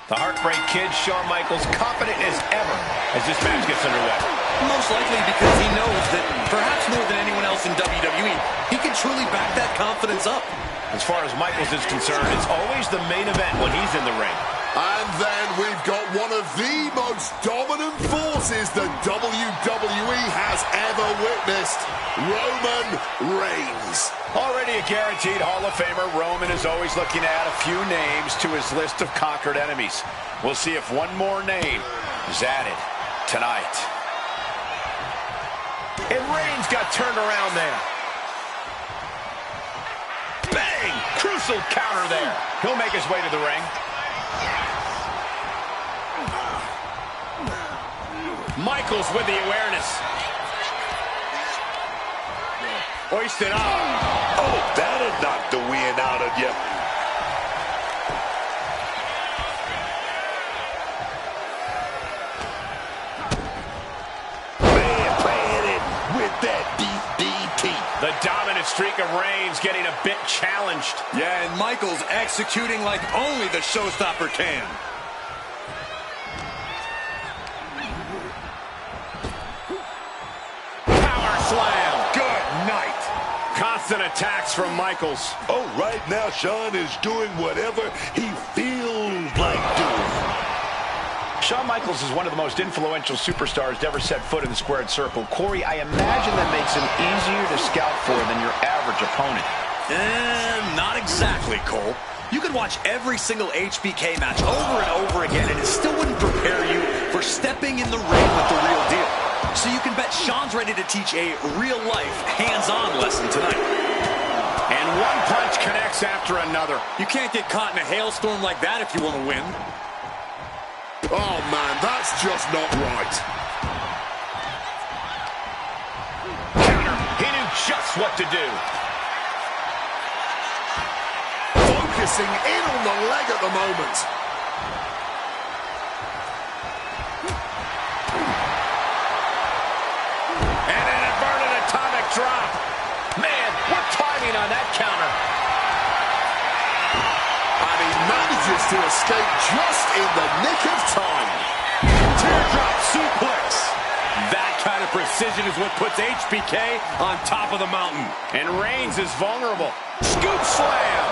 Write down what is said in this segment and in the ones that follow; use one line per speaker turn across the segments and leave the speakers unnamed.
The Heartbreak Kid, Shawn Michaels, confident as ever as this match gets underway.
Most likely because he knows that, perhaps more than anyone else in WWE, he can truly back that confidence up.
As far as Michaels is concerned, it's always the main event when he's in the ring.
And then we've got one of the most dominant forces the WWE has ever witnessed, Roman Reigns.
Already a guaranteed Hall of Famer, Roman is always looking to add a few names to his list of conquered enemies. We'll see if one more name is added tonight. And Reigns got turned around there. Bang! Crucial counter there. He'll make his way to the ring. Michaels with the awareness. Hoisted up.
Oh, that'll knock the wind out of you. Man, playing it with that DDT.
The dominant streak of Reigns getting a bit challenged.
Yeah, and Michaels executing like only the showstopper can.
Constant attacks from Michaels.
Oh, right now, Shawn is doing whatever he feels like doing.
Shawn Michaels is one of the most influential superstars to ever set foot in the squared circle. Corey, I imagine that makes him easier to scout for than your average opponent.
Not exactly, Cole. You could watch every single HBK match over and over again, and it still wouldn't prepare you for stepping in the ring with the real deal. So you can bet Shawn's ready to teach a real-life, hands-on lesson tonight.
And one punch connects after another.
You can't get caught in a hailstorm like that if you want to win.
Oh, man, that's just not right.
Counter. He knew just what to do.
Focusing in on the leg at the moment.
Drop. Man, what timing on that counter.
And he manages to escape just in the nick of time.
Teardrop suplex. That kind of precision is what puts HBK on top of the mountain.
And Reigns is vulnerable. Scoop slam.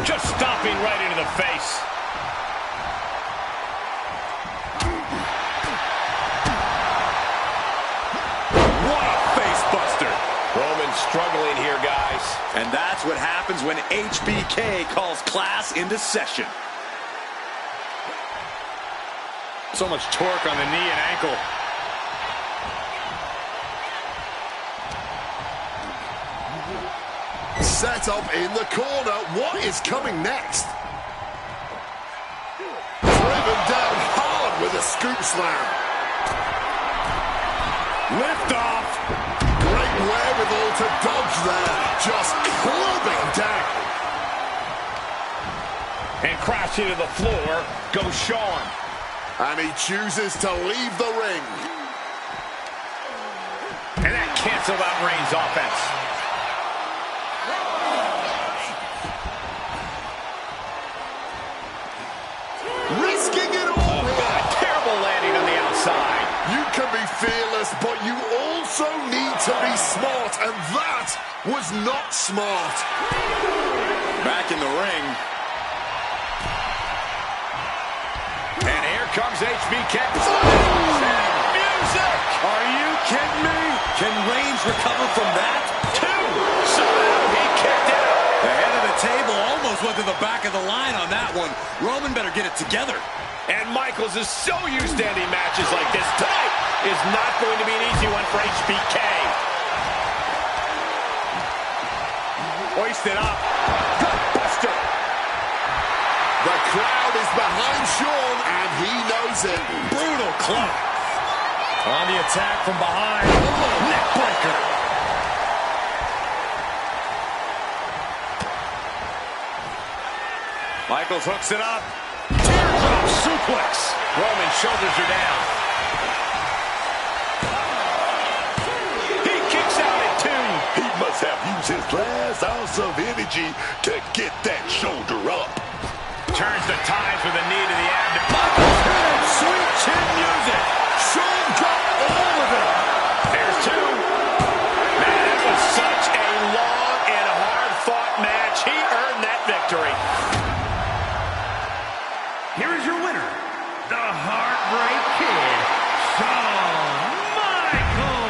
Just stomping right into the face. Struggling here, guys.
And that's what happens when HBK calls class into session.
So much torque on the knee and ankle.
Set up in the corner. What is coming next? Driven down hard with a scoop slam.
Lift off.
Great wherewithal to dodge there. Just clubbing down.
And crashing to the floor goes Shawn.
And he chooses to leave the ring.
And that canceled out Reigns' offense.
Risking it all.
Oh, God, terrible landing on the outside.
You can be fearless, but you also need to be smart, and that was not smart.
Back in the ring.
And here comes HBK. Music!
Are you kidding me? Can Reigns recover from that?
Two! Somehow he kicked it out.
The head of the table almost went to the back of the line on that one. Roman better get it together.
And Michaels is so used to ending matches like this. Tonight is not going to be an easy one for HBK. Hoisted up. Gut buster.
The crowd is behind Shawn, and he knows it.
Brutal club. On the attack from behind. Oh, neck breaker. Michaels hooks it up. Teardrop suplex.
Roman's shoulders are down. He kicks out at 2.
He must have used his last ounce of energy to get that shoulder up.
Turns the tides with a knee to the abdomen.
Michaels hit. Sweet chin music.
Shawn got all of it.
There's 2. Man, that was such a long and hard-fought match. He earned that victory.
Here is your winner, the Heartbreak Kid, Shawn Michaels.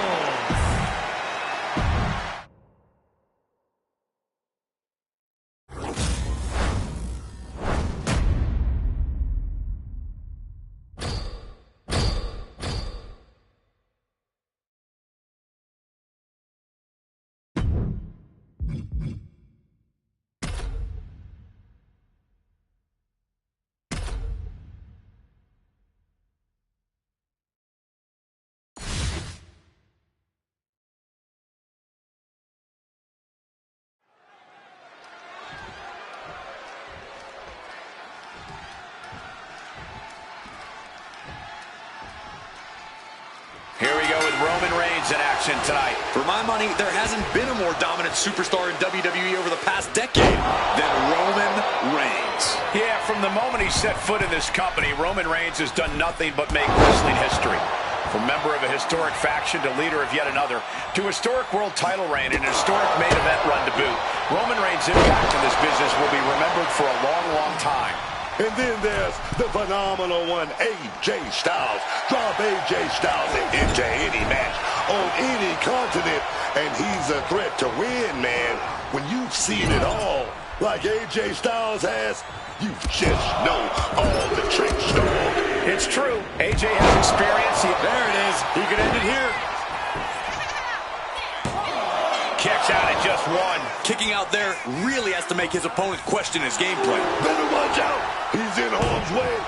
Here we go with Roman Reigns in action tonight.
For my money, there hasn't been a more dominant superstar in WWE over the past decade than Roman Reigns.
Yeah, from the moment he set foot in this company, Roman Reigns has done nothing but make wrestling history. From member of a historic faction to leader of yet another, to historic world title reign and historic main event run to boot, Roman Reigns' impact in this business will be remembered for a long, long time.
And then there's the phenomenal one, AJ Styles. Drop AJ Styles into any match on any continent, and he's a threat to win, man. When you've seen it all, like AJ Styles has, you just know all the tricks, dog.
It's true. AJ has experience.
There it is. He could end it here.
Kicks out at just 1.
Kicking out there really has to make his opponent question his gameplay.
Better watch out. He's in harm's way.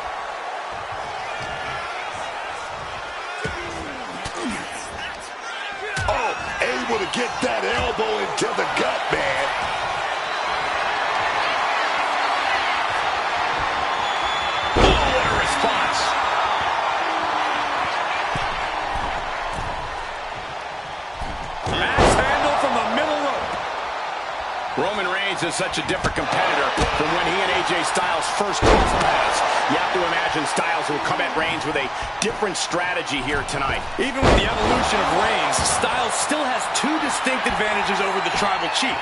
Oh, able to get that elbow into the gut, man.
Oh, what a response.
Mass handle from the middle rope.
Roman Reigns is such a different competitor from when he and AJ Styles first crossed paths. You have to imagine Styles will come at Reigns with a different strategy here tonight.
Even with the evolution of Reigns, Styles still has 2 distinct advantages over the Tribal Chief: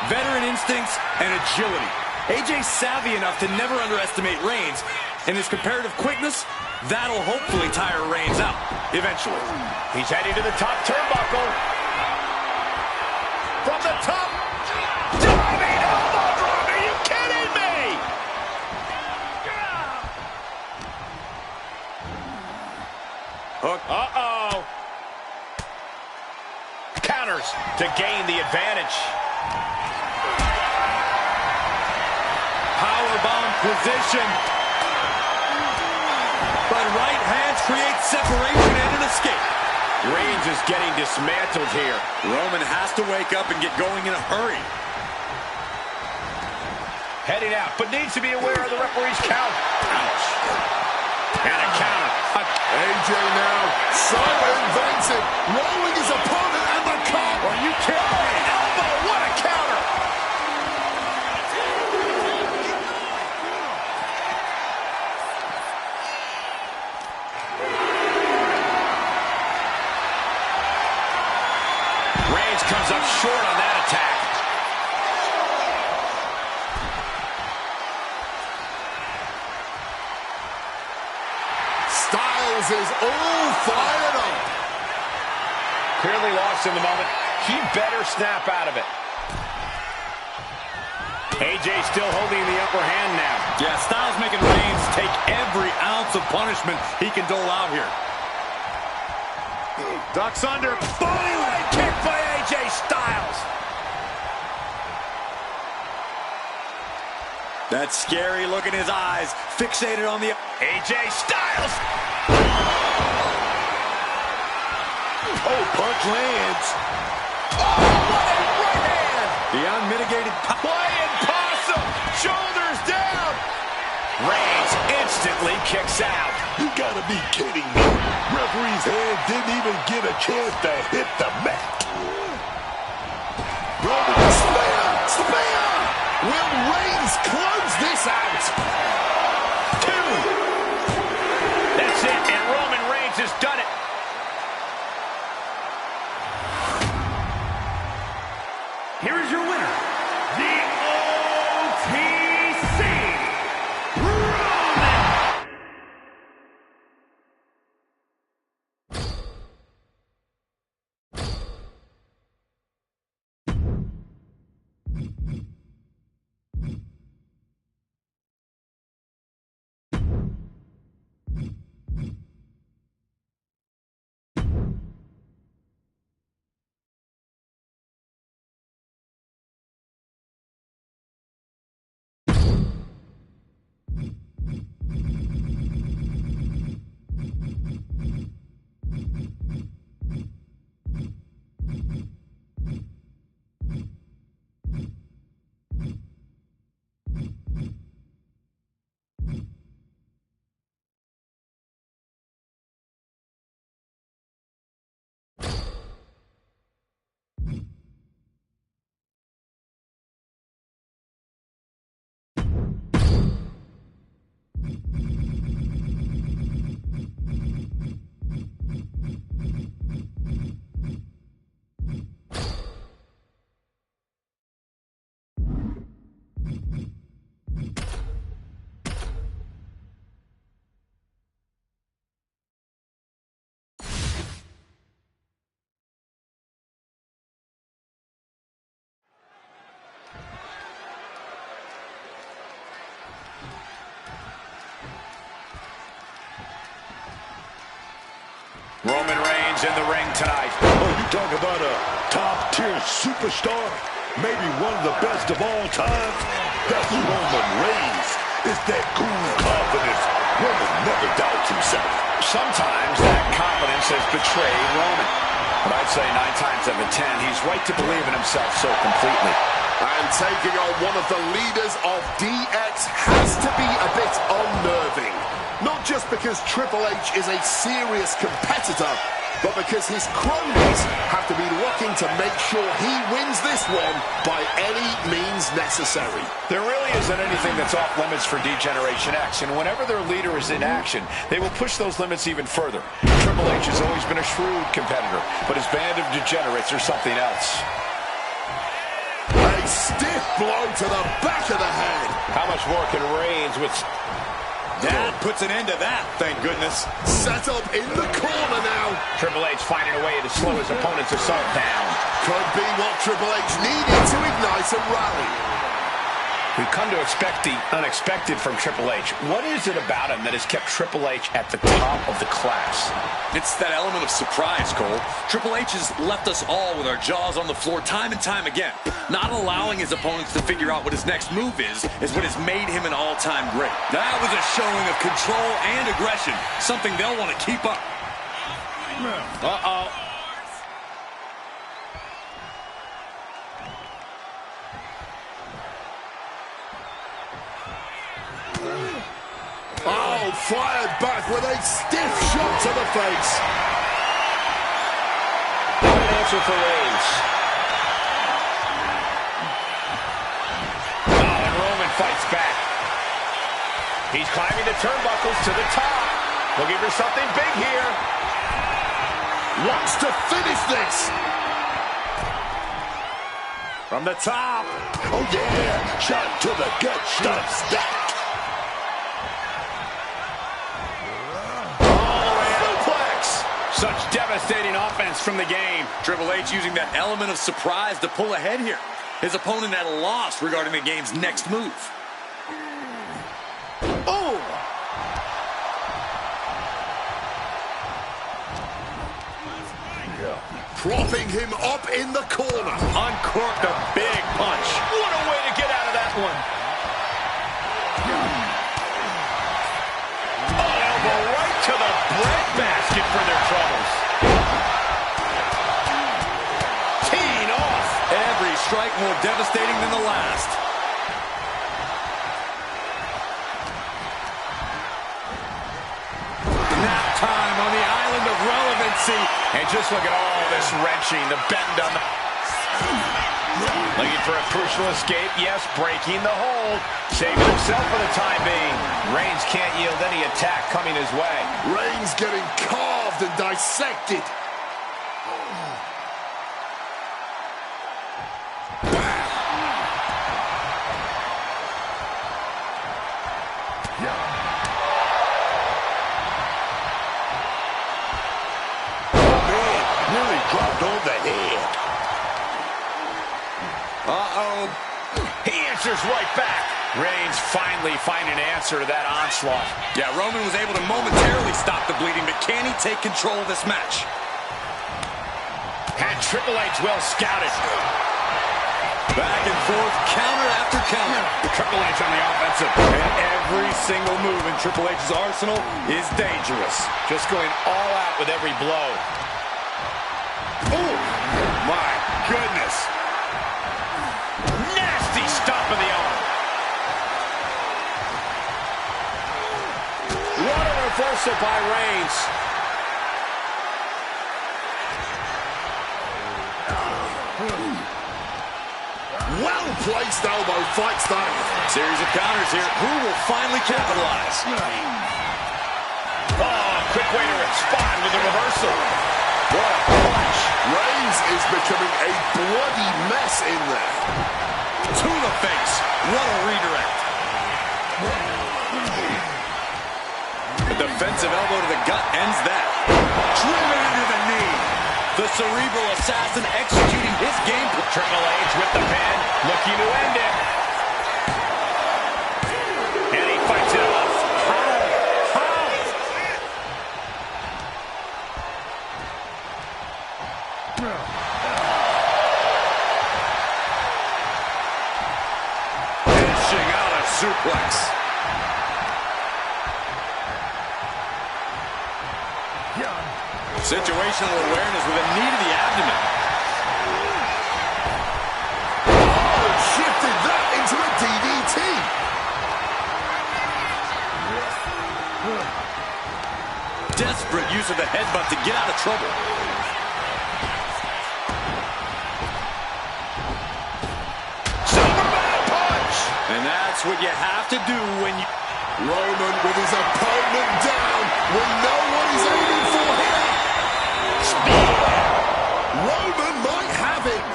veteran instincts and agility. AJ's savvy enough to never underestimate Reigns, and his comparative quickness, that'll hopefully tire Reigns out eventually.
He's heading to the top turnbuckle. From the top. Diving elbow drop. Are you kidding me?
Hook.
Uh-oh. Counters to gain the advantage.
Powerbomb position. But right hands create separation and an escape.
Reigns is getting dismantled here.
Roman has to wake up and get going in a hurry.
Heading out, but needs to be aware of the referee's count. Ouch. And a counter.
AJ now circumvents it, rolling his opponent and the cover.
Are you kidding me? Elbow, what a counter. Reigns comes up short on that attack.
Styles is all fired up.
Clearly lost in the moment. He better snap out of it. AJ still holding the upper hand now.
Yeah, Styles making Reigns take every ounce of punishment he can dole out here.
Ducks under. Bodyweight kick by AJ Styles.
That's scary look in his eyes, fixated on the
AJ Styles.
Oh, punch lands.
Oh, what a right hand.
The unmitigated
Playing possum. Shoulders down. Reigns instantly kicks out.
You gotta be kidding me. Referee's hand didn't even get a chance to hit the mat. Roman Spear. Will Reigns close this out?
2. That's it, and Roman Reigns has done it.
Here is your winner, the OTC, Roman.
Roman Reigns in the ring tonight.
Oh, you talk about a top-tier superstar, maybe one of the best of all time. That's Roman Reigns. It's that cool confidence. Roman never doubts himself.
Sometimes that confidence has betrayed Roman. But I'd say 9 times out of 10, he's right to believe in himself so completely.
And taking on one of the leaders of DX has to be a bit unnerving. Not just because Triple H is a serious competitor, but because his cronies have to be looking to make sure he wins this one by any means necessary.
There really isn't anything that's off limits for D-Generation X, and whenever their leader is in action, they will push those limits even further. Triple H has always been a shrewd competitor, but his band of degenerates are something else.
A stiff blow to the back of the head.
How much more can Reigns with...
That puts an end to that, thank goodness.
Set up in the corner now.
Triple H finding a way to slow his opponent's assault down.
Could be what Triple H needed to ignite a rally.
We've come to expect the unexpected from Triple H. What is it about him that has kept Triple H at the top of the class?
It's that element of surprise, Cole. Triple H has left us all with our jaws on the floor time and time again. Not allowing his opponents to figure out what his next move is what has made him an all-time great. That was a showing of control and aggression, something they'll want to keep up. Uh-oh.
Oh, fired back with a stiff shot to the face.
Good answer for Reigns. Oh, and Roman fights back. He's climbing the turnbuckles to the top. Looking for something big here.
Wants to finish this.
From the top.
Oh, yeah. Shot to the gut. Stops that.
Such devastating offense from the game.
Triple H using that element of surprise to pull ahead here. His opponent at a loss regarding the game's next move.
Oh! Propping him up in the corner.
Uncorked a big punch. What a way to get out of that one.
more devastating than the last.
Nap time on the island of relevancy. And just look at all this wrenching, the bend on the... Looking for a crucial escape. Yes, breaking the hold. Saving himself for the time being. Reigns can't yield any attack coming his way.
Reigns getting carved and dissected.
Nearly dropped on the head.
Uh-oh.
He answers right back. Reigns finally finding an answer to that onslaught.
Yeah, Roman was able to momentarily stop the bleeding, but can he take control of this match?
And Triple H well scouted.
Back and forth, counter after counter.
Triple H on the offensive.
And every single move in Triple H's arsenal is dangerous.
Just going all out with every blow.
Oh, my goodness.
Nasty stomp of the arm. What a reversal by Reigns.
Well-placed elbow fights that.
Series of counters here. Who will finally capitalize?
Oh, quick way to respond with the reversal. What a punch.
Reigns is becoming a bloody mess in there.
To the face. What a redirect. A defensive elbow to the gut ends that. Driven into the knee. The cerebral assassin executing his game.
Triple H with the pin, looking to end it. And he fights it off.
Dishing out a suplex. Situational awareness with a knee to the abdomen.
Oh, shifted that into a DDT.
Desperate use of the headbutt to get out of trouble.
Superman punch!
And that's what you have to do when you...
Roman with his opponent down. We know what he's aiming for here. Roman might have him.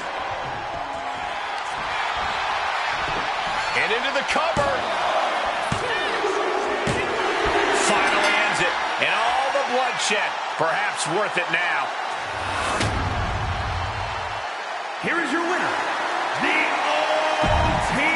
And into the cover. Finally ends it. And all the bloodshed, perhaps worth it now.
Here is your winner, the OTC.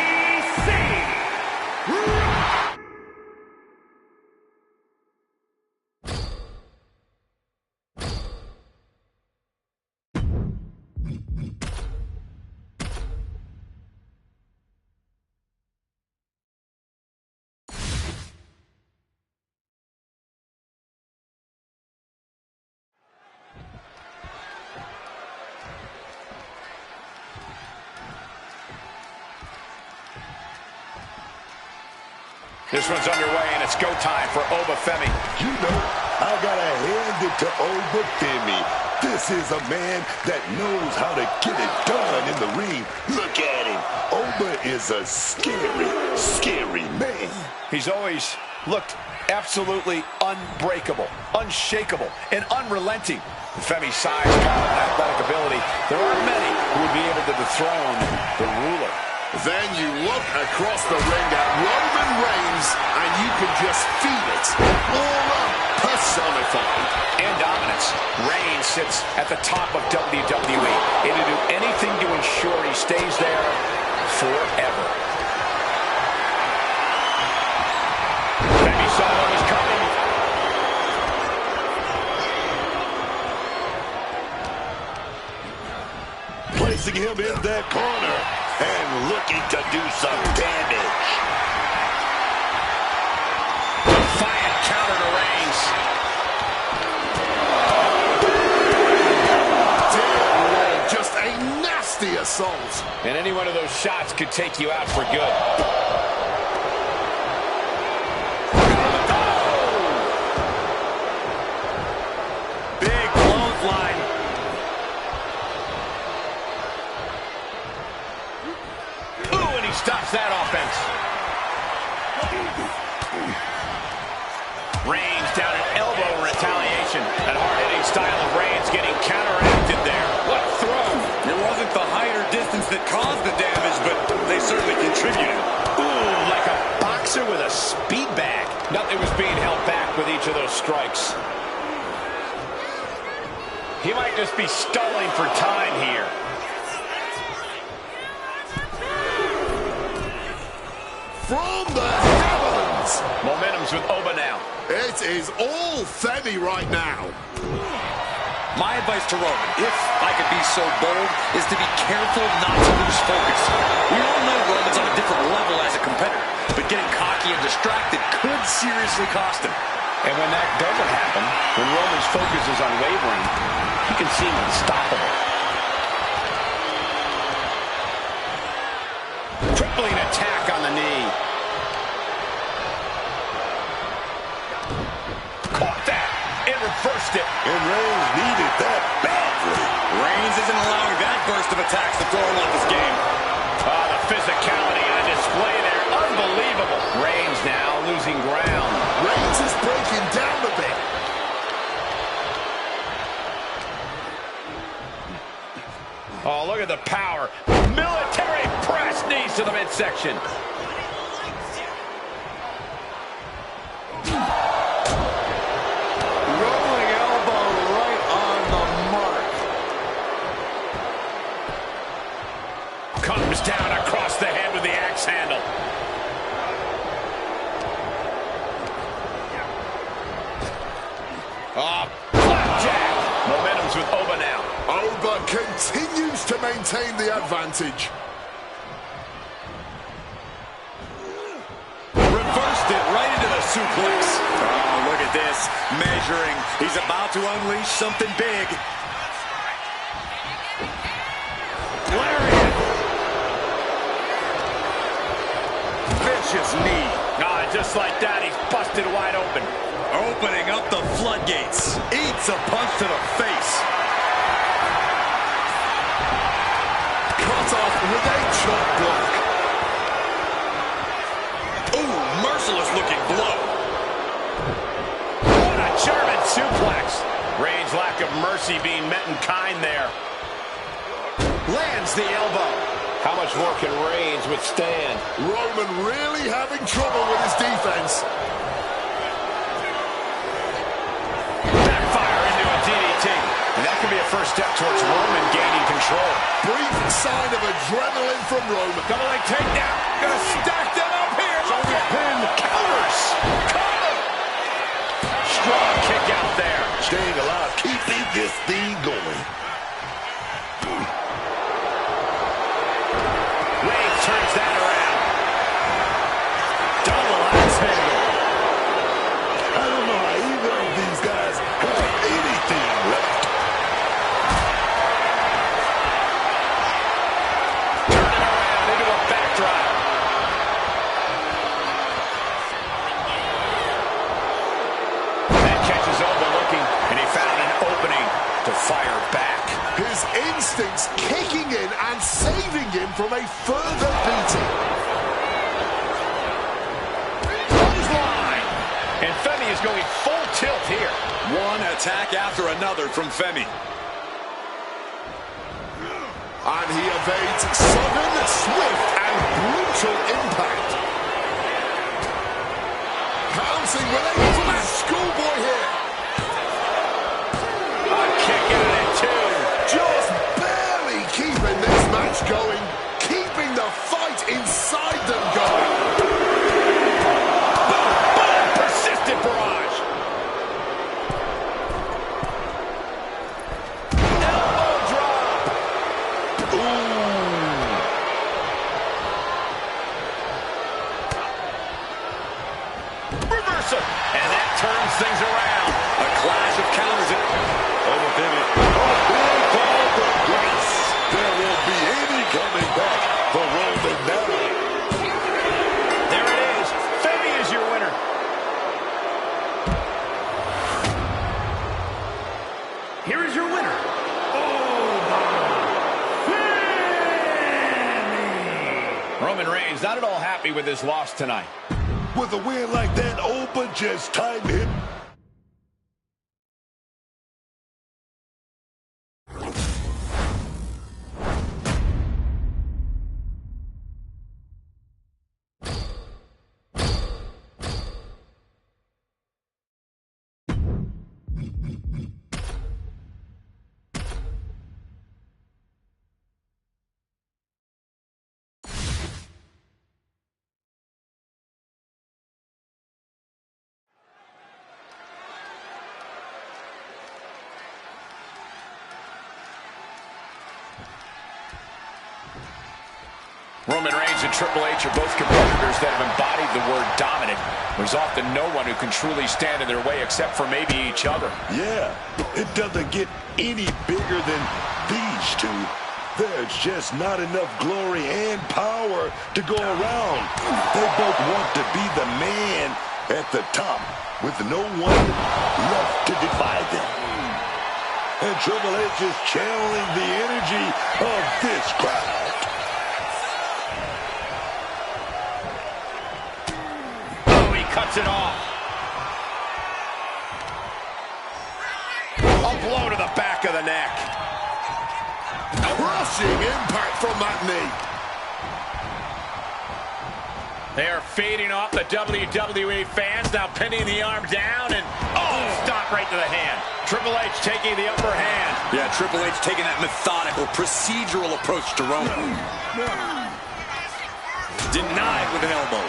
This one's underway, and it's go time for Obafemi.
You know, I gotta hand it to Obafemi. This is a man that knows how to get it done in the ring. Look at him. Oba is a scary, scary man.
He's always looked absolutely unbreakable, unshakable, and unrelenting. With Femi's size, power, and athletic ability, there aren't many who would be able to dethrone the ruler.
Then you look across the ring at Roman Reigns, and you can just feel it. Aura personified.
And dominance. Reigns sits at the top of WWE. It'll do anything to ensure he stays there forever. Femi saw what was coming.
Placing him in that corner and looking to do some damage.
Defiant counter to Reigns.
Dear Lord, just a nasty nasty assault.
And any one of those shots could take you out for good.
Big clothesline.
Ooh, and he stops that offense. Reigns down an elbow in retaliation. That hard-hitting style of Reigns getting counteracted there. What a throw.
It wasn't the height or distance that caused the damage, but they certainly contributed.
Ooh, like a boxer with a speed bag. Nothing was being held back with each of those strikes. He might just be stalling for time here.
From the heavens.
Momentum's with Oba now.
It is all Femi right now.
My advice to Roman, if I could be so bold, is to be careful not to lose focus. We all know Roman's on a different level as a competitor, but getting cocky and distracted could seriously cost him.
And when that doesn't happen, when Roman's focus is unwavering, he can seem unstoppable. Crippling attack on the knee. Caught that and reversed it.
And Reigns needed that badly.
Reigns isn't allowing that burst of attacks to throw him off his game.
Oh, the physicality on display there. Unbelievable. Reigns now losing ground.
Reigns is breaking down a bit.
Oh, look at the power. Military press, knees to the midsection.
Rolling elbow right on the mark.
Comes down across the head with the axe handle. Flapjack. Momentum's with Oba now.
Oba continues to maintain the advantage.
Reversed it right into the suplex. Oh, look at this. Measuring. He's about to unleash something big.
Lariat. Vicious knee. Ah, just like that, he's busted wide open.
Opening up the floodgates. Eats a punch to the face.
Cut off with a chop block.
Ooh, merciless looking blow.
What a German suplex. Reigns' lack of mercy being met in kind there. Lands the elbow. How much more can Reigns withstand?
Roman really having trouble with his defense.
Backfire into a DDT. And that could be a first step towards Roman gaining control.
Brief sign of adrenaline from Roman.
Double leg takedown. Gonna stack them up here. Shoulder pin. Counters. Cover. Strong kick out there.
Staying alive, keeping this thing going.
Reigns turns that around. Double axe handle.
I don't know how either of these guys have anything left.
Turning around into a backdrop. That catches Oba looking, and he found an opening to fire back.
His instincts kicking in and saving him from a further beating.
Clothesline. And Femi is going full tilt here.
One attack after another from Femi.
And he evades sudden, swift, and brutal impact. Pouncing with a flat schoolboy here.
A kick out at two.
Just barely keeping this match going. Keeping the fight inside them going.
Boom, persistent barrage. Elbow drop. Reversal. And that turns things around.
A clash of counters. Over Femi.
Without the grace, there won't be
Roman Reigns not at all happy with his loss tonight.
With a win like that, Open just tightened him.
Roman Reigns and Triple H are both competitors that have embodied the word dominant. There's often no one who can truly stand in their way except for maybe each other.
Yeah, it doesn't get any bigger than these two. There's just not enough glory and power to go around. They both want to be the man at the top with no one left to defy them. And Triple H is channeling the energy of this crowd.
Cuts it off. A blow to the back of the neck.
Crushing impact from that knee.
They are fading off the WWE fans, now pinning the arm down, and stop right to the hand. Triple H taking the upper hand.
Yeah, Triple H taking that methodical, procedural approach to Roman. Denied with an elbow.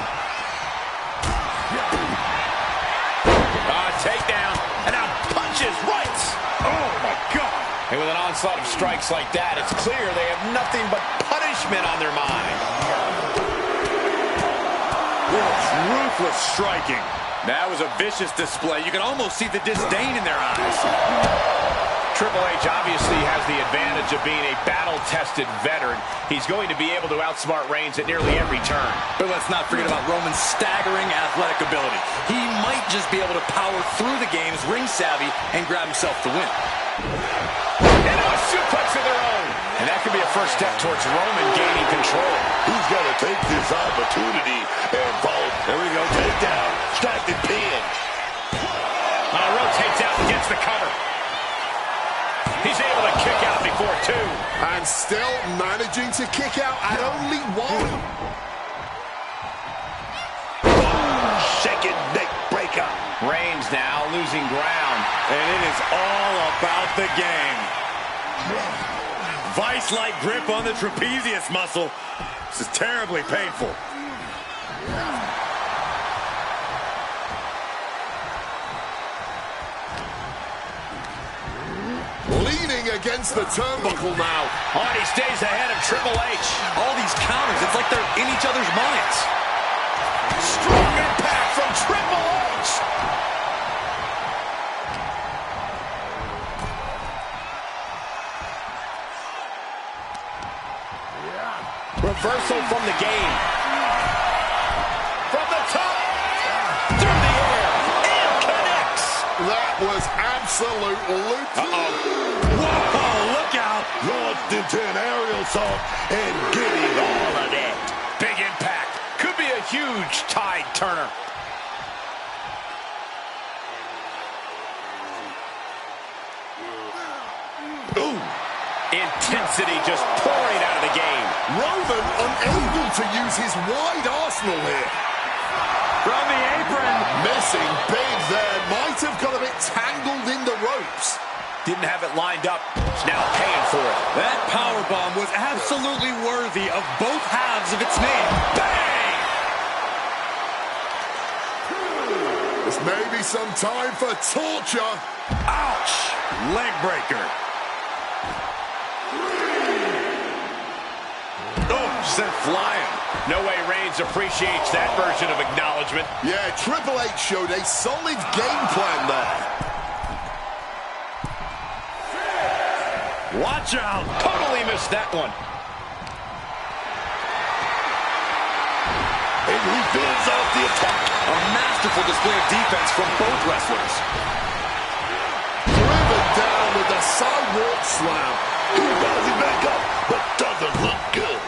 Takedown, and now punches right. Oh, my God. And with an onslaught of strikes like that, it's clear they have nothing but punishment on their mind.
Ruthless striking. That was a vicious display. You can almost see the disdain in their eyes.
Triple H obviously has the advantage of being a battle-tested veteran. He's going to be able to outsmart Reigns at nearly every turn.
But let's not forget about Roman's staggering athletic ability. He might just be able to power through the game's ring savvy and grab himself the win.
Into a suplex of their own. And that could be a first step towards Roman gaining control.
He's got to take this opportunity and follow. There we go, takedown. Distracted pin.
Rotates out and gets the cover. He's able to kick out before two.
And still managing to kick out at only one.
Shaking neck breaker.
Reigns now losing ground.
And it is all about the game. Vice-like grip on the trapezius muscle. This is terribly painful.
Leaning against the turnbuckle now.
Oh, he stays ahead of Triple H.
All these counters, it's like they're in each other's minds.
Strong impact from Triple H. Reversal from the game. From the top. Through the air. And connects.
That was absolute loot.
Whoa, look out.
Launched into an aerial assault and getting all of that.
Big impact. Could be a huge tide turner.
Ooh.
Intensity just pouring out of the game.
Roman unable to use his wide arsenal here.
From the apron.
Missing big there. Might have got a bit tangled in the ropes.
Didn't have it lined up. It's now paying for it.
That powerbomb was absolutely worthy of both halves of its name. Bang!
This may be some time for torture.
Ouch! Leg breaker. Oh, sent flying.
No way Reigns appreciates that version of acknowledgement.
Yeah, Triple H showed a solid game plan there.
Watch out.
Totally missed that one.
And he builds out the attack.
A masterful display of defense from both wrestlers.
Driven down with the sidewalk slam.
He's rising back up, but doesn't look good.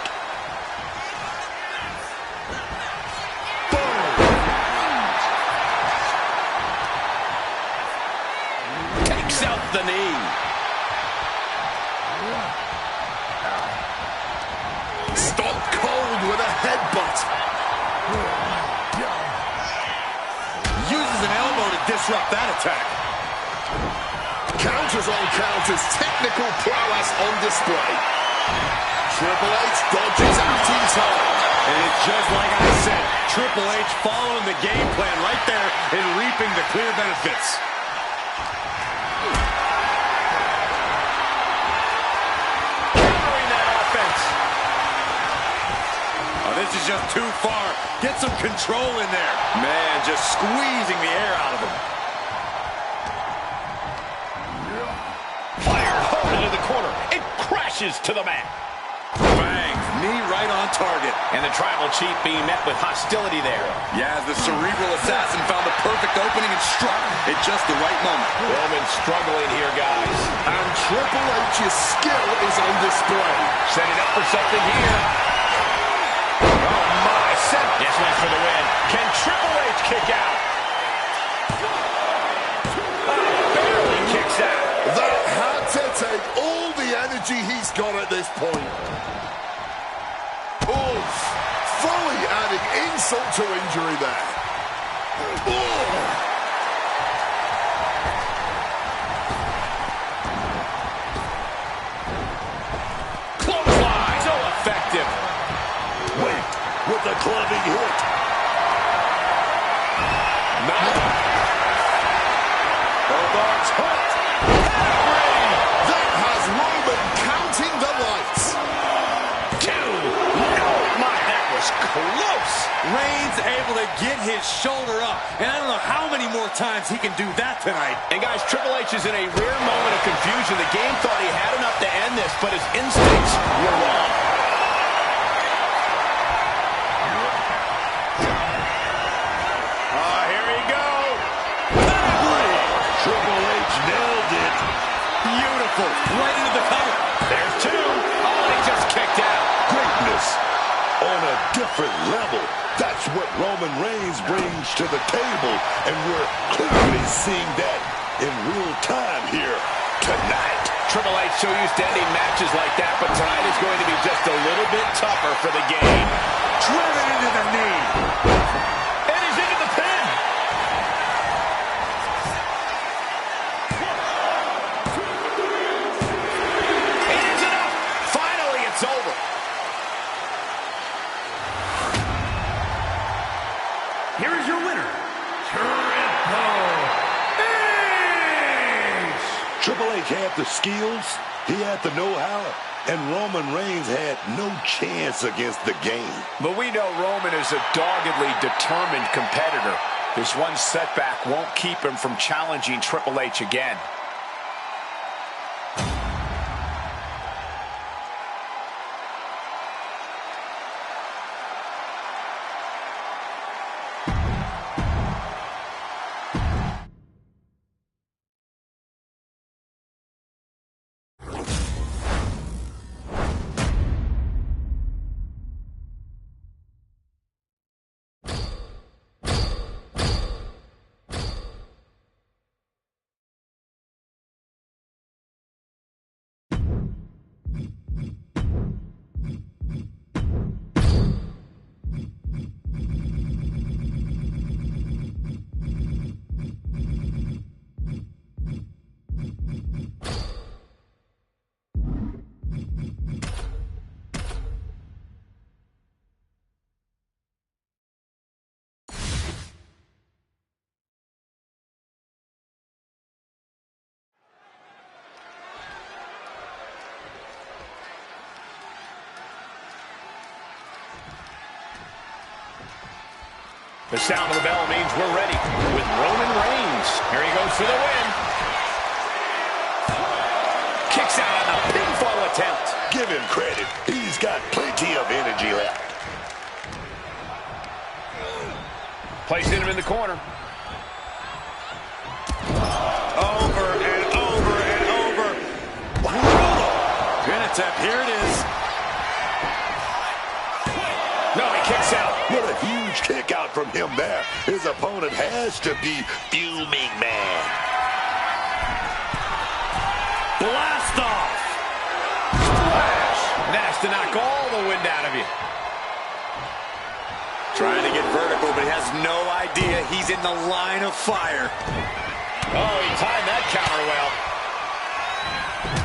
the knee.
Stone Cold with a headbutt.
Uses an elbow to disrupt that attack.
Counters on counters, technical prowess on display. Triple H dodges out in time.
And it's just like I said, Triple H following the game plan right there and reaping the clear benefits.
Countering that offense.
Oh, this is just too far. Get some control in there. Man, just squeezing the air out of him.
Fired hard into the corner. It crashes to the mat.
Bang, knee right on target.
And the Tribal Chief being met with hostility there.
Yeah, the cerebral assassin found the perfect opening and struck at just the right moment.
Roman struggling here, guys.
And Triple H's skill is on display.
Setting up for something here. Oh, my. Yes, went for the win. Can Triple H kick out? Barely kicks out.
That had to take all the energy he's got at this point. Oof. Fully adding insult to injury there.
Clothesline. So effective.
Wait, with the clubbing hit.
Now,
Bulldogs hurt.
that has Roman counting the lights.
Close.
Reigns able to get his shoulder up. And I don't know how many more times he can do that tonight.
And guys, Triple H is in a rare moment of confusion. The game thought he had enough to end this, but his instincts were wrong. Here we go.
Triple H nailed it.
Beautiful. Right into the cover.
There's two. Oh, he just kicked out.
Greatness on a different level. That's what Roman Reigns brings to the table, and we're clearly seeing that in real time here tonight.
Triple H so used to ending matches like that, but tonight is going to be just a little bit tougher for the game.
Driven into the knee.
And he's into the pin. It is enough. Finally, it's over.
Here is your winner, Triple H!
Triple H had the skills, he had the know-how, and Roman Reigns had no chance against the game.
But we know Roman is a doggedly determined competitor. This one setback won't keep him from challenging Triple H again. The sound of the bell means we're ready with Roman Reigns. Here he goes for the win. Kicks out on the pinfall attempt.
Give him credit. He's got plenty of energy left.
Placing him in the corner.
Over and over and over. Brutal. Pin attempt. Here it is.
No, he kicks out.
What a huge kick out from him there. His opponent has to be fuming, man.
blast off.
Splash. That's to knock all the wind out of you.
Trying to get vertical, but he has no idea he's in the line of fire.
Oh, he timed that counter well.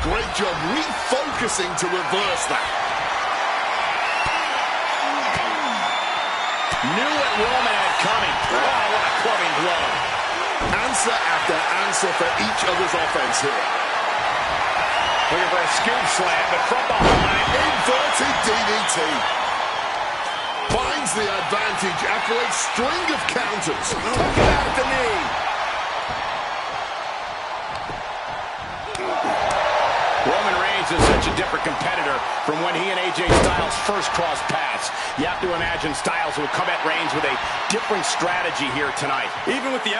Great job refocusing to reverse that.
Knew what Roman had coming. Wow, what a clubbing blow.
Answer after answer for each other's offense here.
Looking for a scoop slam, but from behind.
Inverted DDT. Finds the advantage after a string of counters.
Took it out at the knee. Roman Reigns is such a different competitor from when he and AJ Styles first crossed paths. You have to imagine Styles will come at Reigns with a different strategy here tonight.
Even with the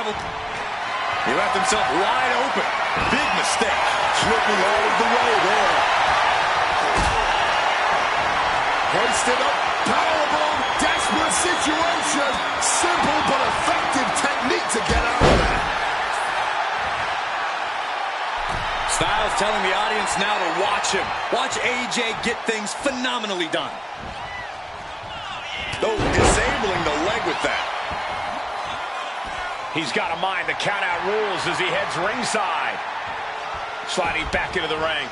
he left himself wide open. Big mistake.
Slipping all of the way there. Hoisted up. Powerbomb. Desperate situation. Simple but effective technique to get out of there.
Styles telling the audience now to watch him. Watch AJ get things phenomenally done. Oh, disabling the leg with that.
He's got to mind the count-out rules as he heads ringside. Sliding back into the ring.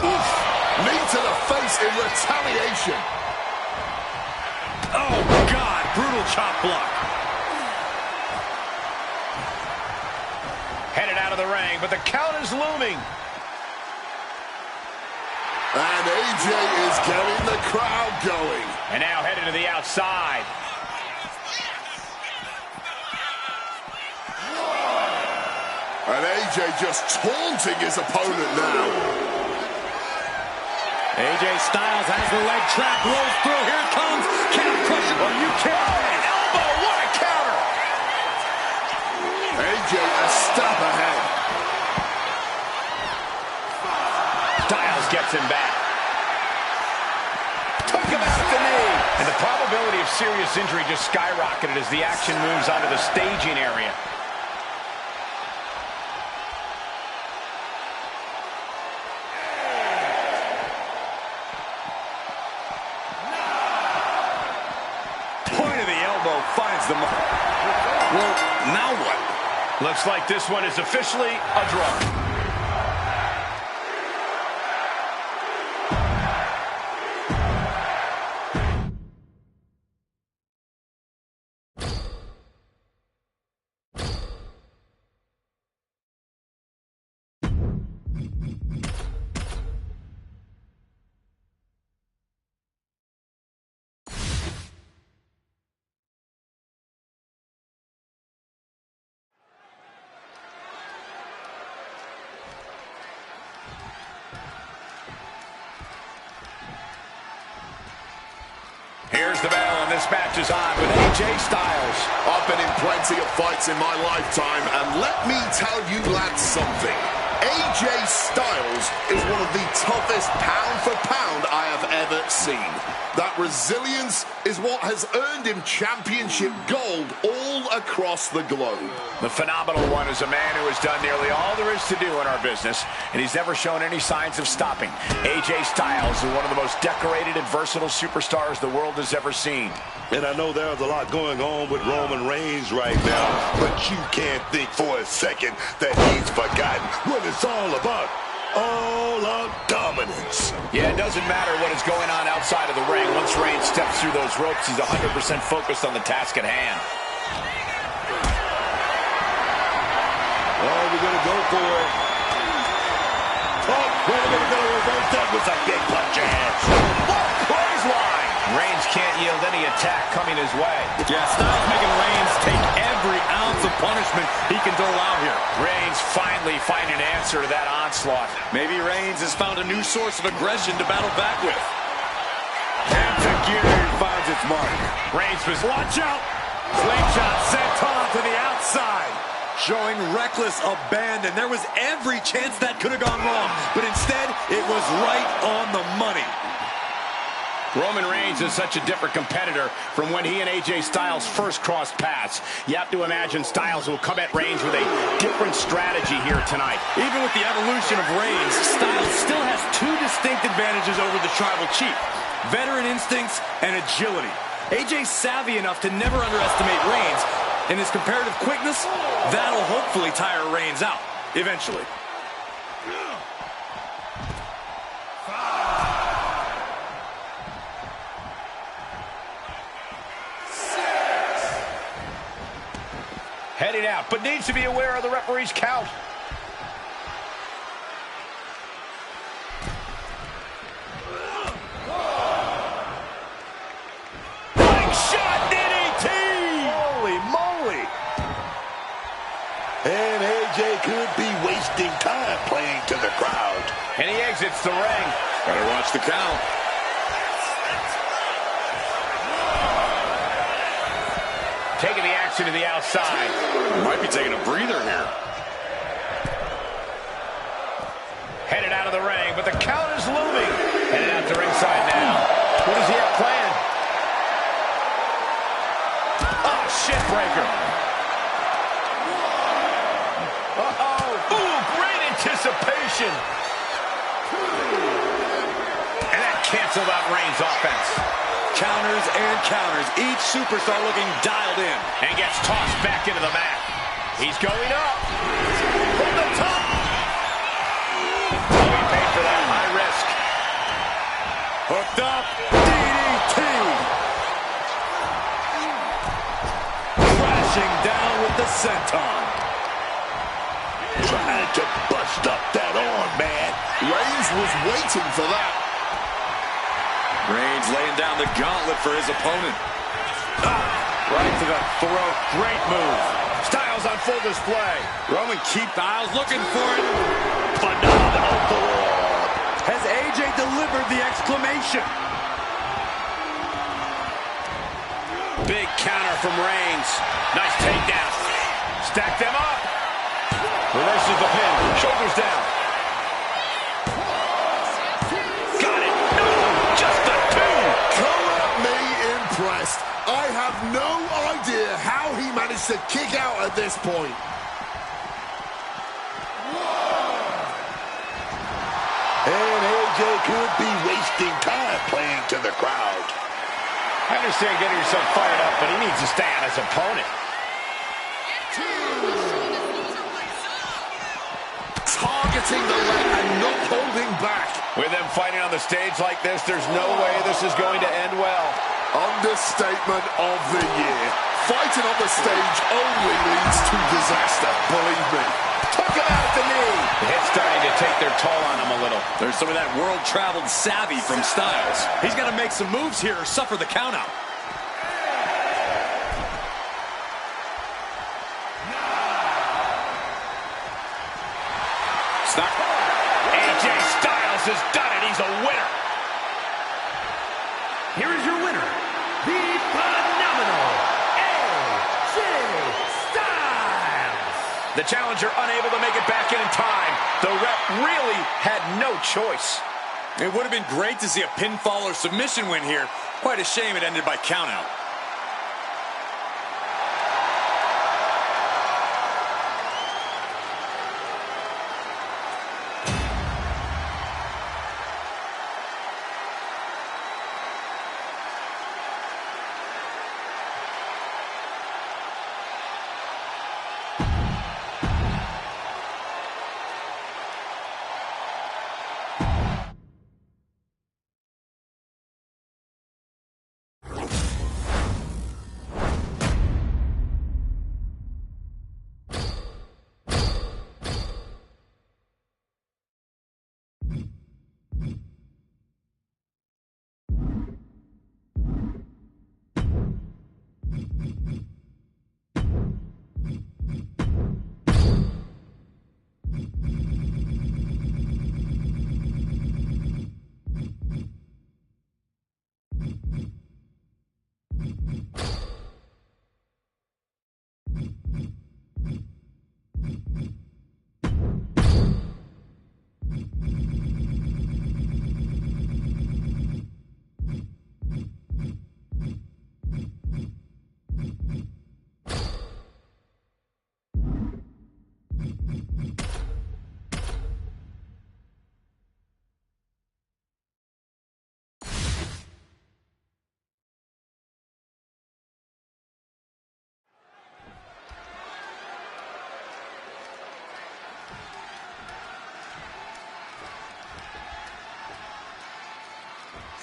Oof. Knee to the face in retaliation.
Oh, God. Brutal chop block.
Headed out of the ring, but the count is looming.
And AJ is getting the crowd going.
And now headed to the outside.
And AJ just taunting his opponent now.
AJ Styles has the leg trap, rolls through. Here it comes. Calf crusher.
Well, you can't. An elbow. What a counter.
AJ a step ahead.
Styles gets him back. Took him out at the knee. And the probability of serious injury just skyrocketed as the action moves onto the staging area.
Finds the mark. Well, now what?
Looks like this one is officially a draw. Here's the bell, and this match is on with AJ Styles.
I've been in plenty of fights in my lifetime, and let me tell you lads something. AJ Styles is one of the toughest pound for pound I have ever seen. That resilience is what has earned him championship gold all across the globe.
The phenomenal one is a man who has done nearly all there is to do in our business, and he's never shown any signs of stopping. AJ Styles is one of the most decorated and versatile superstars the world has ever seen.
And I know there's a lot going on with Roman Reigns right now, but you can't think for a second that he's forgotten what it's all about. All out dominance.
Yeah, it doesn't matter what is going on outside of the ring. Once Reigns steps through those ropes, he's 100% focused on the task at hand.
Oh, we're going to go for it. Oh, we're going to reverse that with a big punch ass.
What a clothesline! Reigns can't yield any attack coming his way.
Yeah, Styles making Reigns take every ounce of punishment he can dole out here.
Reigns finally finding an answer to that onslaught.
Maybe Reigns has found a new source of aggression to battle back with.
And Figueroa finds its mark.
Reigns was...
Watch out! Slingshot sent on to the outside. Showing reckless abandon. There was every chance that could have gone wrong, but instead, it was right on the money.
Roman Reigns is such a different competitor from when he and AJ Styles first crossed paths. You have to imagine Styles will come at Reigns with a different strategy here tonight.
Even with the evolution of Reigns, Styles still has two distinct advantages over the Tribal Chief: veteran instincts and agility. AJ's savvy enough to never underestimate Reigns, and his comparative quickness, that'll hopefully tire Reigns out eventually.
Heading out, but needs to be aware of the referee's count. Big shot, DDT!
Holy moly! And AJ could be wasting time playing to the crowd.
And he exits the ring.
Better watch the count.
Taking the action to the outside.
Might be taking a breather here.
Headed out of the ring, but the count is looming. Headed out to ringside now. What does he have planned? Oh, shit breaker. Uh-oh. Ooh, great anticipation. And that canceled out Reigns' offense.
Counters and counters. Each superstar looking dialed in.
And gets tossed back into the mat. He's going up. From the top. Oh, he paid for that high risk.
Hooked up. DDT. Crashing down with the senton.
Trying to bust up that arm, man.
Reigns was waiting for that.
Reigns laying down the gauntlet for his opponent.
Right to the throat. Great move. Styles on full display.
Roman keep Styles looking for it.
Phenomenal forearm.
Has AJ delivered the exclamation?
Big counter from Reigns. Nice takedown. Stack them up. Reverses the pin. Shoulders down. Got it. No, just the two.
Come at me impressed. I have no idea how he managed to kick out at this point.
And AJ could be wasting time playing to the crowd.
I understand getting yourself fired up, but he needs to stay on his opponent.
Targeting the leg and not holding back.
With them fighting on the stage like this, there's no way this is going to end well.
Understatement of the year. Fighting on the stage only leads to disaster, believe me.
Took him out at the knee. The hit's starting to take their toll on him a little.
There's some of that world-traveled savvy from Styles. He's got to make some moves here or suffer the countout.
Snap. AJ Styles has done it. He's a winner.
Here is your winner, the phenomenal AJ Styles.
The challenger unable to make it back in time. The ref really had no choice.
It would have been great to see a pinfall or submission win here. Quite a shame it ended by countout.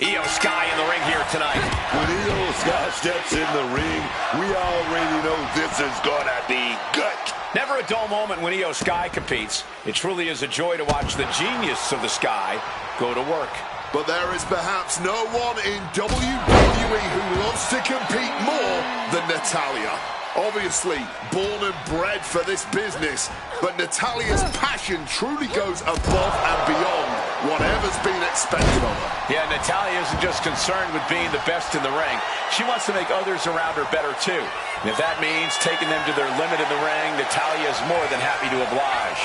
Io Sky in the ring here tonight.
When Io Sky steps in the ring, we already know this is gonna be good.
Never a dull moment when Io Sky competes. It truly is a joy to watch the genius of the Sky go to work.
But there is perhaps no one in WWE who loves to compete more than Natalya. Obviously, born and bred for this business, but Natalya's passion truly goes above and beyond whatever's been expected of her.
Yeah, Natalya isn't just concerned with being the best in the ring. She wants to make others around her better, too. And if that means taking them to their limit in the ring, Natalya is more than happy to oblige.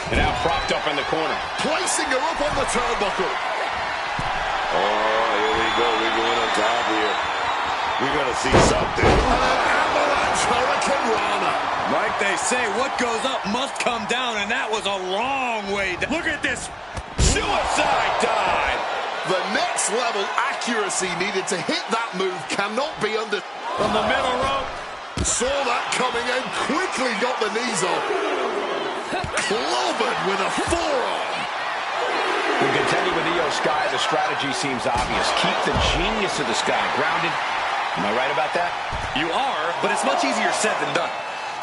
And now propped up in the corner.
Placing her up on the turnbuckle.
Oh, here we go. We're going on top here. We're going to see something.
And an avalanche hurricane rana.
Like they say, what goes up must come down, and that was a long way down. Look at this suicide dive.
The next level accuracy needed to hit that move cannot be under.
From the middle rope.
Saw that coming and quickly got the knees up. Clobbered with a forearm.
We continue with Io Sky. The strategy seems obvious. Keep the genius of the Sky grounded. Am I right about that?
You are, but it's much easier said than done.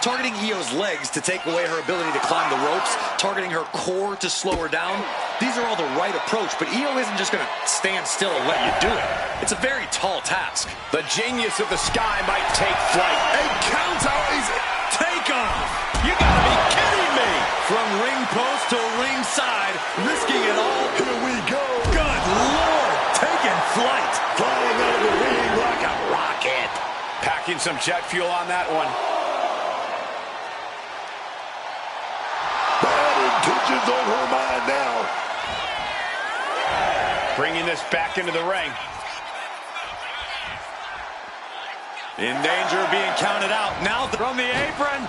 Targeting Io's legs to take away her ability to climb the ropes, targeting her core to slow her down, these are all the right approach, but Io isn't just going to stand still and let you do it. It's a very tall task.
The genius of the Sky might take flight.
A count out is
Takeoff!
You gotta be kidding me!
From ring post to ringside, risking it all.
Here we go.
Good Lord! Taking flight!
Flying out of the ring like a rocket.
Packing some jet fuel on that one.
Bad intentions on her mind now.
Bringing this back into the ring.
In danger of being counted out. Now from the apron.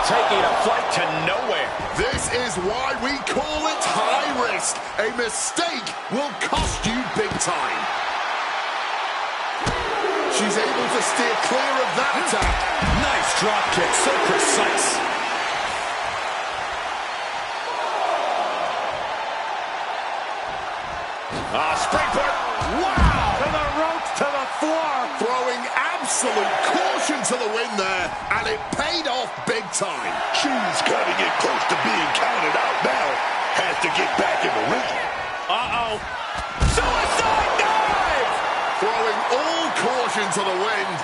Taking a flight to nowhere.
This is why we call it high risk. A mistake will cost you big time. She's able to steer clear of that attack.
Nice drop kick, so precise.
Springboard.
Wow! To the ropes, to the floor.
Throwing absolute caution to the wind there, and it paid off big time.
She's cutting it close to being counted out now. Has to get back in the ring.
Uh-oh. Suicide dive!
Throwing all caution to the wind.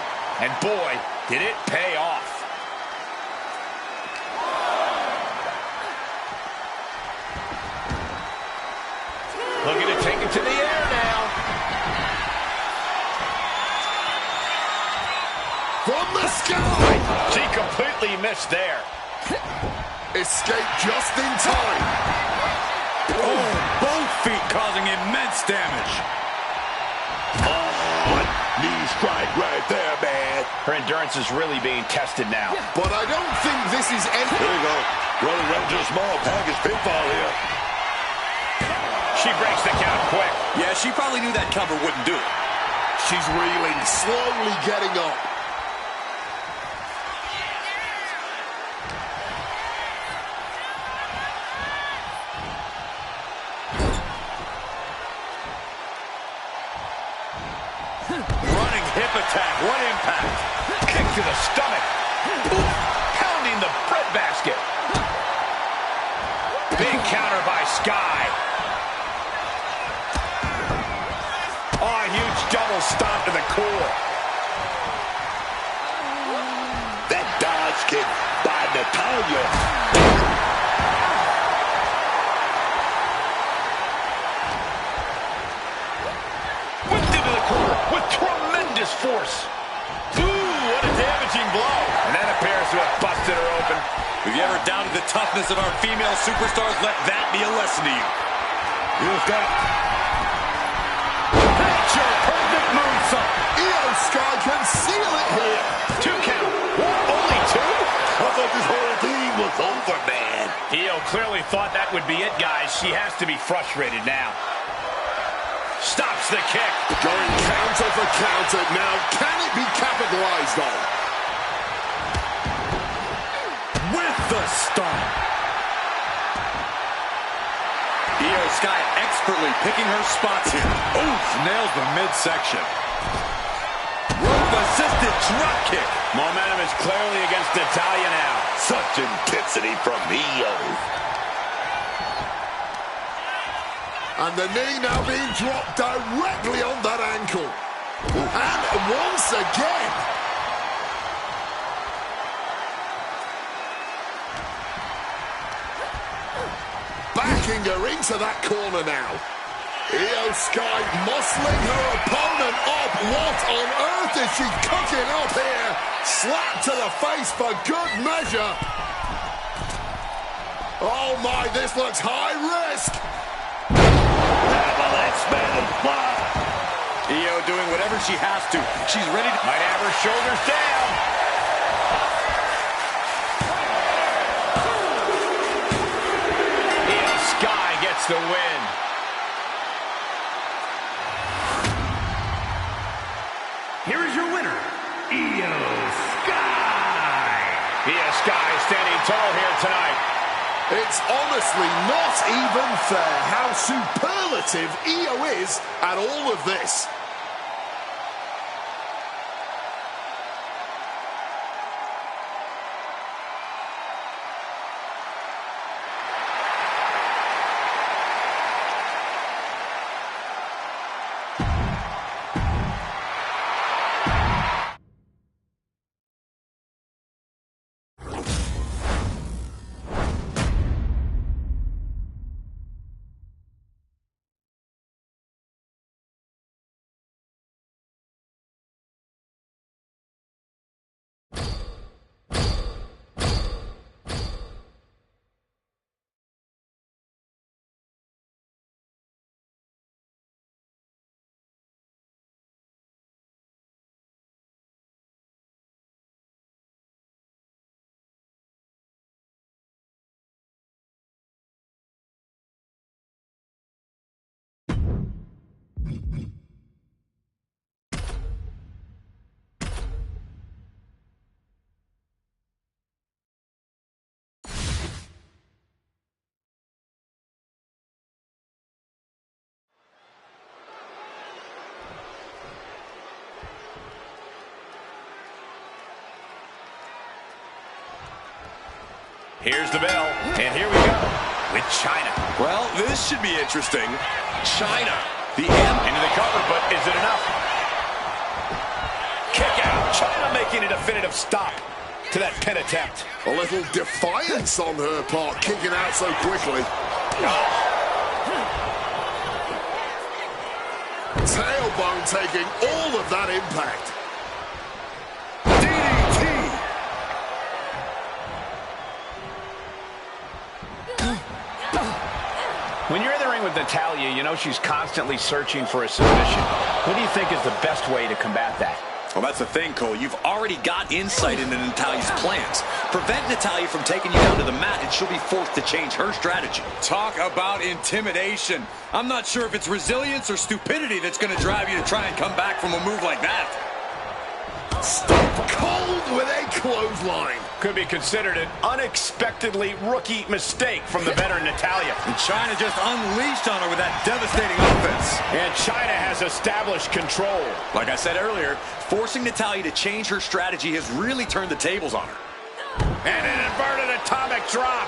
And boy, did it pay off. Looking to take it to the air now.
From the sky.
She completely missed there.
Escape just in time.
Oh, both feet causing immense damage.
Oh, knee strike right there, man.
Her endurance is really being tested now.
But I don't think this is any...
Here we go. Running right into a small package pinfall here.
She breaks the count quick.
Yeah, she probably knew that cover wouldn't do it.
She's reeling, slowly getting up.
Running hip attack. What impact?
Kick to the stomach. Ooh, pounding the breadbasket. Big counter by Sky. Oh, a huge double stomp to the core.
That dodge kick by Natalya.
Whipped into the corner with tremendous force. Ooh, what a damaging blow. And that appears to have busted her open.
If you ever doubted the toughness of our female superstars, let that be a lesson to you.
Here's that.
Picture perfect moonsault.
Io Sky can seal it here.
2 count. What? Only 2?
I thought this whole thing was over, man.
Io clearly thought that would be it, guys. She has to be frustrated now. Stops the kick.
Going counter for counter now. Can it be capitalized on?
With the stomp. Io Sky expertly picking her spots here. Oof, nails the midsection. Rope-assisted drop kick.
Momentum is clearly against Natalya now.
Such intensity from Io.
And the knee now being dropped directly on that ankle. And once again. Backing her into that corner now. Io Sky muscling her opponent up. What on earth is she cooking up here? Slap to the face for good measure. Oh my, this looks high risk.
Io doing whatever she has to. She's ready to...
Might have her shoulders down. Io Sky gets the win.
Here is your winner, Io Sky.
Io Sky standing tall here tonight.
It's honestly not even fair how superlative Io is at all of this.
Here's the bell, and here we go with Chyna.
Well, this should be interesting. Chyna, the
into the cover, but is it enough? Kick out. Chyna making a definitive stop to that pin attempt.
A little defiance on her part, kicking out so quickly. Tailbone taking all of that impact.
When you're in the ring with Natalya, you know she's constantly searching for a submission. What do you think is the best way to combat that?
Well, that's the thing, Cole. You've already got insight into Natalya's plans. Prevent Natalya from taking you down to the mat, and she'll be forced to change her strategy. Talk about intimidation. I'm not sure if it's resilience or stupidity that's going to drive you to try and come back from a move like that.
Stop cold with a clothesline.
Could be considered an unexpectedly rookie mistake from the veteran Natalya.
And Chyna just unleashed on her with that devastating offense.
And Chyna has established control.
Like I said earlier, forcing Natalya to change her strategy has really turned the tables on her.
And an inverted atomic drop.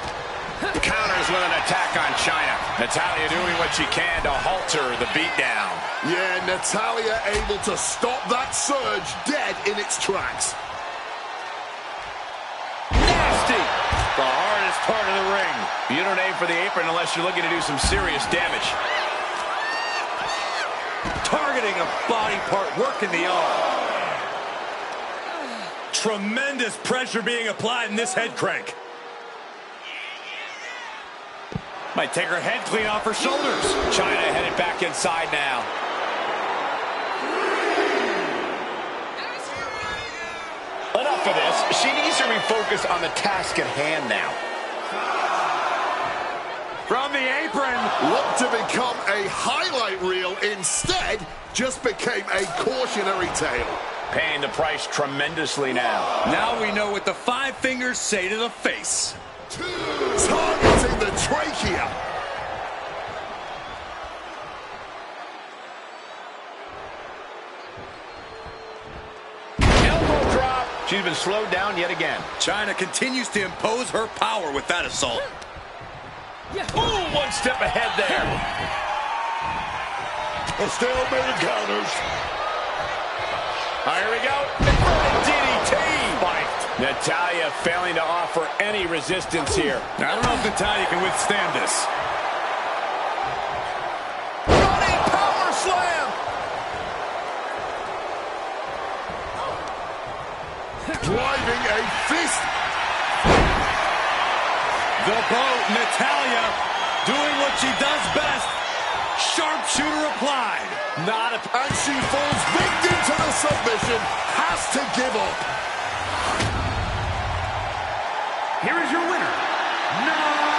Counters with an attack on Chyna. Natalya doing what she can to halter the beatdown.
Yeah, Natalya able to stop that surge dead in its tracks.
Nasty. The hardest part of the ring. You don't aim for the apron unless you're looking to do some serious damage.
Targeting a body part, working the arm. Tremendous pressure being applied in this head crank. Might take her head clean off her shoulders.
Chyna headed back inside now. Enough of this. She needs to refocus on the task at hand now.
From the apron.
Looked to become a highlight reel. Instead, just became a cautionary tale.
Paying the price tremendously now.
Now we know what the five fingers say to the face.
Targeting the trachea.
She's been slowed down yet again.
Chyna continues to impose her power with that assault.
Ooh, one step ahead there.
A stalemate of counters.
Here we go. Inverted DDT. Natalya failing to offer any resistance here.
I don't know if Natalya can withstand this.
Running power slam.
Driving a fist.
The boat, Natalya, doing what she does best. Sharpshooter applied.
And she falls victim to the submission. Has to give up.
Here is your winner, Natalya!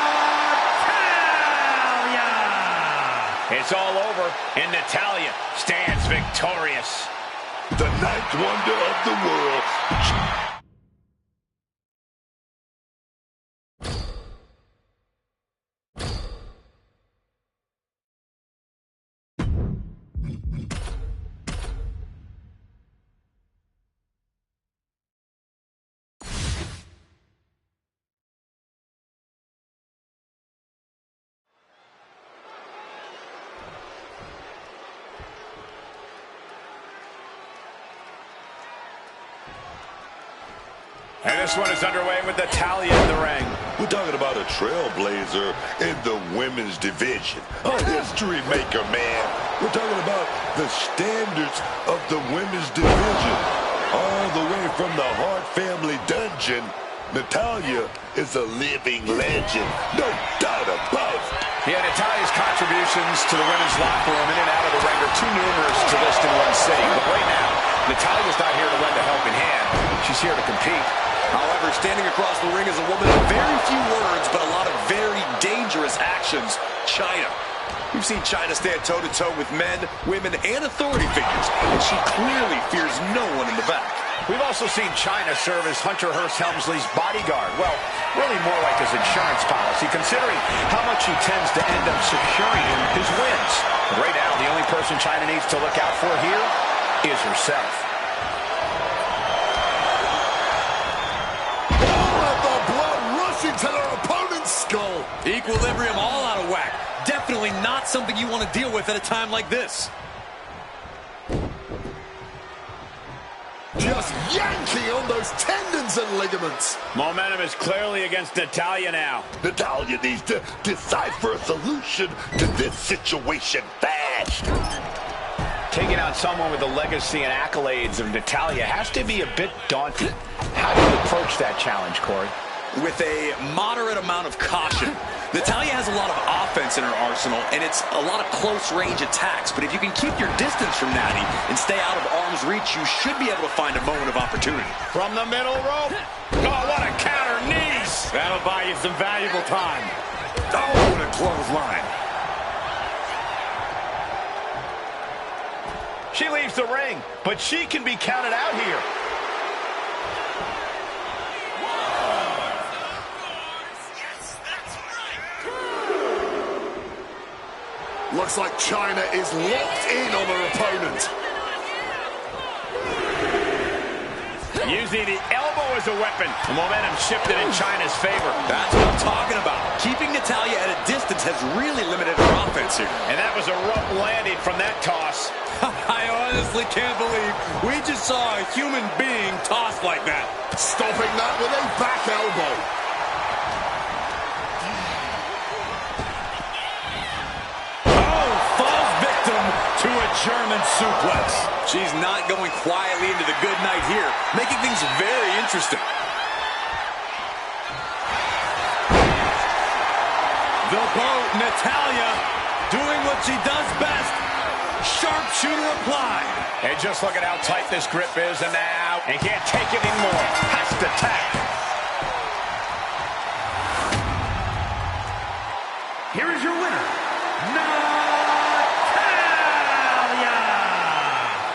It's all over, and Natalya stands victorious.
The ninth wonder of the world.
And this one is underway with Natalya in the ring.
We're talking about a trailblazer in the women's division. A history maker, man. We're talking about the standards of the women's division. All the way from the Hart family dungeon, Natalya is a living legend. No doubt about it.
Yeah, Natalya's contributions to the women's locker room in and out of the ring are too numerous to list in one sitting. But right now, Natalya's not here to lend a helping hand. She's here to compete.
However, standing across the ring is a woman of very few words, but a lot of very dangerous actions. Chyna. We've seen Chyna stand toe-to-toe with men, women, and authority figures, and she clearly fears no one in the back.
We've also seen Chyna serve as Hunter Hearst Helmsley's bodyguard. Well, really more like his insurance policy, considering how much he tends to end up securing his wins. But right now, the only person Chyna needs to look out for here is herself.
To their opponent's skull.
Equilibrium all out of whack. Definitely not something you want to deal with at a time like this.
Just yanking on those tendons and ligaments.
Momentum is clearly against Natalya now.
Natalya needs to decipher a solution to this situation fast.
Taking out someone with the legacy and accolades of Natalya has to be a bit daunting. How do you approach that challenge, Corey?
With a moderate amount of caution. Natalya has a lot of offense in her arsenal, and it's a lot of close-range attacks. But if you can keep your distance from Natty and stay out of arm's reach, you should be able to find a moment of opportunity.
From the middle rope. Oh, what a counter knees.
That'll buy you some valuable time. Oh, and a clothesline.
She leaves the ring, but she can be counted out here.
Looks like Chyna is locked in on her opponent.
Using the elbow as a weapon. The momentum shifted in Chyna's favor.
That's what I'm talking about. Keeping Natalya at a distance has really limited her offense here.
And that was a rough landing from that toss.
I honestly can't believe we just saw a human being tossed like that.
Stopping that with a back elbow.
To a German suplex. She's not going quietly into the good night here, making things very interesting. The boat, Natalya, doing what she does best. Sharpshooter applied.
And just look at how tight this grip is, and now, and can't take it anymore. Has to tap.
Here is your winner,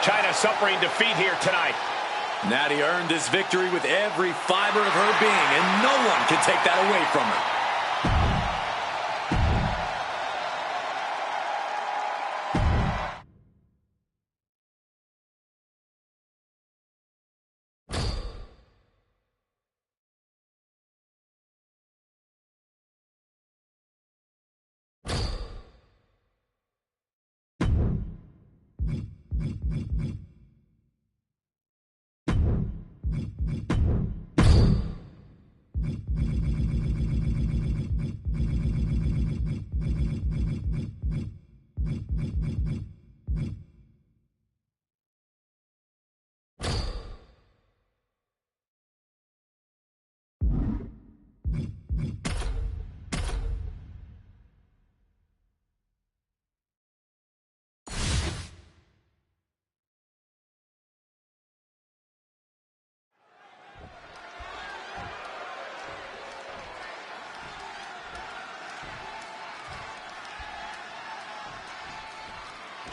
Chyna suffering defeat here tonight.
Natty earned this victory with every fiber of her being, and no one can take that away from her.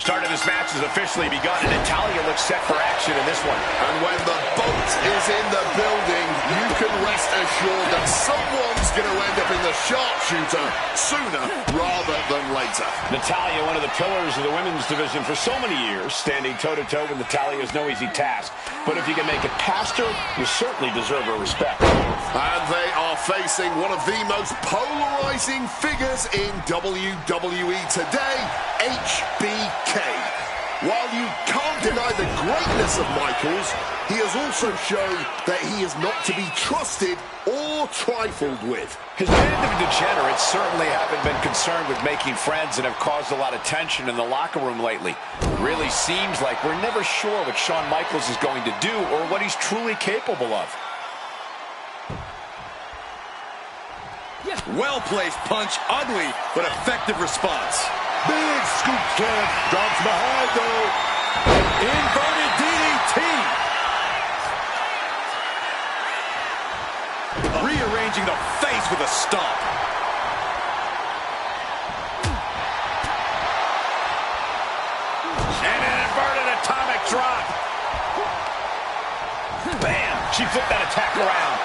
Start of this match has officially begun, and Natalya looks set for action in this one.
And when the boat is in the building, you can rest assured that someone's going to end up in the sharpshooter sooner rather than later.
Natalya, one of the pillars of the women's division for so many years, standing toe-to-toe with Natalya is no easy task. But if you can make it past her, you certainly deserve her respect.
And they are facing one of the most polarizing figures in WWE today, HBK. While you can't deny the greatness of Michaels, he has also shown that he is not to be trusted or trifled with.
His band of degenerates certainly haven't been concerned with making friends and have caused a lot of tension in the locker room lately. It really seems like we're never sure what Shawn Michaels is going to do or what he's truly capable of.
Well-placed punch, ugly but effective response.
Big scoop slam, drops behind though.
Inverted DDT. Rearranging the face with a stomp.
And an inverted atomic drop. Bam! She flipped that attack around.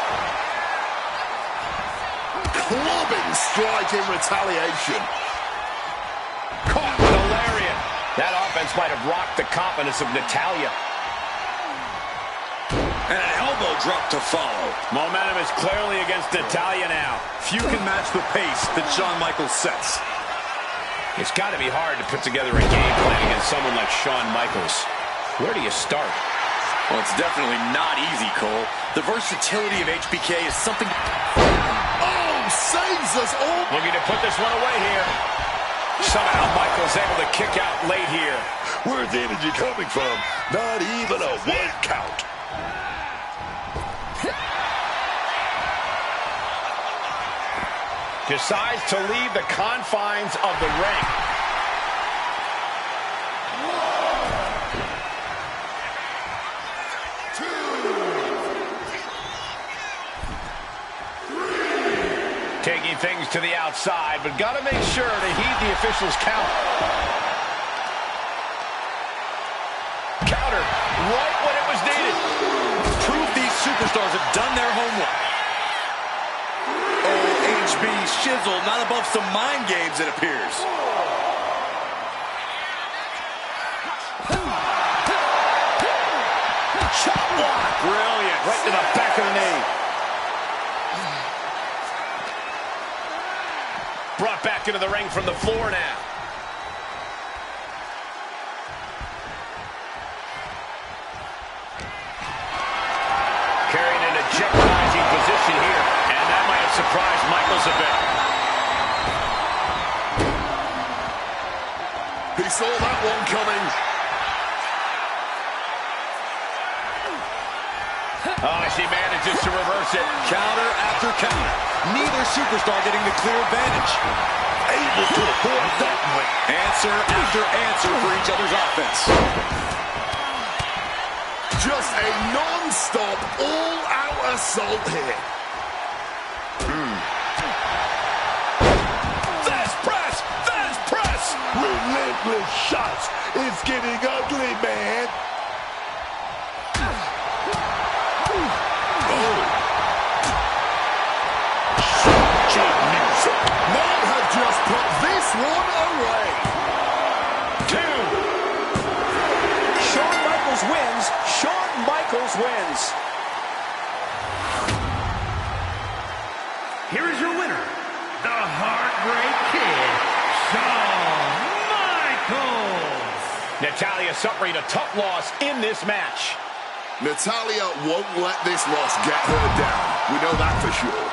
Clubbing strike in retaliation.
Caught with a lariat. That offense might have rocked the confidence of Natalya.
And an elbow drop to follow.
Momentum is clearly against Natalya now.
Few can match the pace that Shawn Michaels sets.
It's got to be hard to put together a game plan against someone like Shawn Michaels. Where do you start?
Well, it's definitely not easy, Cole. The versatility of HBK is something...
Oh, saves us all.
Looking to put this one away here. Somehow Michaels able to kick out late here.
Where's the energy coming from? Not even a 1 count.
Decides to leave the confines of the ring. Taking things to the outside, but got to make sure to heed the official's count. Counter right when it was needed.
Proof these superstars have done their homework. Oh, HB shizzle, not above some mind games, it appears.
Chop block. Brilliant. Right to the back of the knee. Brought back into the ring from the floor now. Carried in a jeopardizing position here. And that might have surprised Michaels a bit.
He saw that one coming.
Oh, she manages to reverse it.
Counter after counter. Neither superstar getting the clear advantage.
Able to avoid that one.
Answer after answer for each other's offense.
Just a non-stop, all-out assault here.
Fast press! Fast press!
Relentless shots. It's getting ugly, man.
Might have just put this one away.
2. Shawn Michaels wins. Shawn Michaels wins.
Here is your winner, the Heartbreak Kid, Shawn Michaels.
Natalya suffering a tough loss in this match.
Natalya won't let this loss get her down. We know that for sure.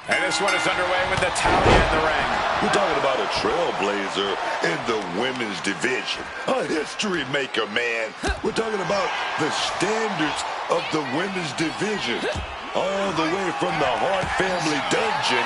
And this one is underway with Natalya in the ring.
We're talking about a trailblazer in the women's division. A history maker, man. We're talking about the standards of the women's division. All the way from the Hart family dungeon,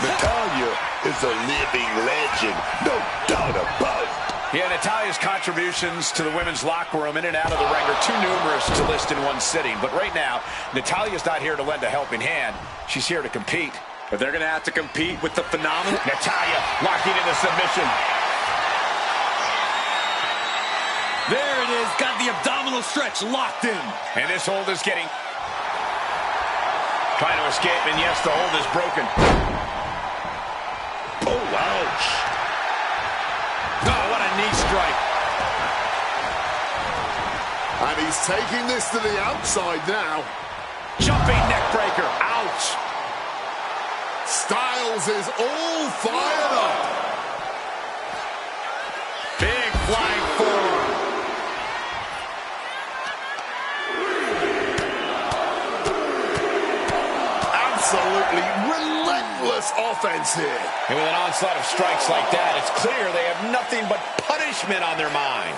Natalya is a living legend. No doubt about it.
Yeah, Natalya's contributions to the women's locker room in and out of the ring are too numerous to list in one sitting. But right now, Natalya's not here to lend a helping hand. She's here to compete.
But they're going to have to compete with the phenomenal
Natalya locking into submission.
There it is. Got the abdominal stretch locked in.
And this hold is getting... Trying to escape, and yes, the hold is broken.
Oh, ouch.
Oh, what a knee strike.
And he's taking this to the outside now.
Jumping neck breaker. Ouch.
Styles is all fired up.
Big flying forearm.
Absolutely relentless offense here.
And with an onslaught of strikes like that, it's clear they have nothing but punishment on their mind.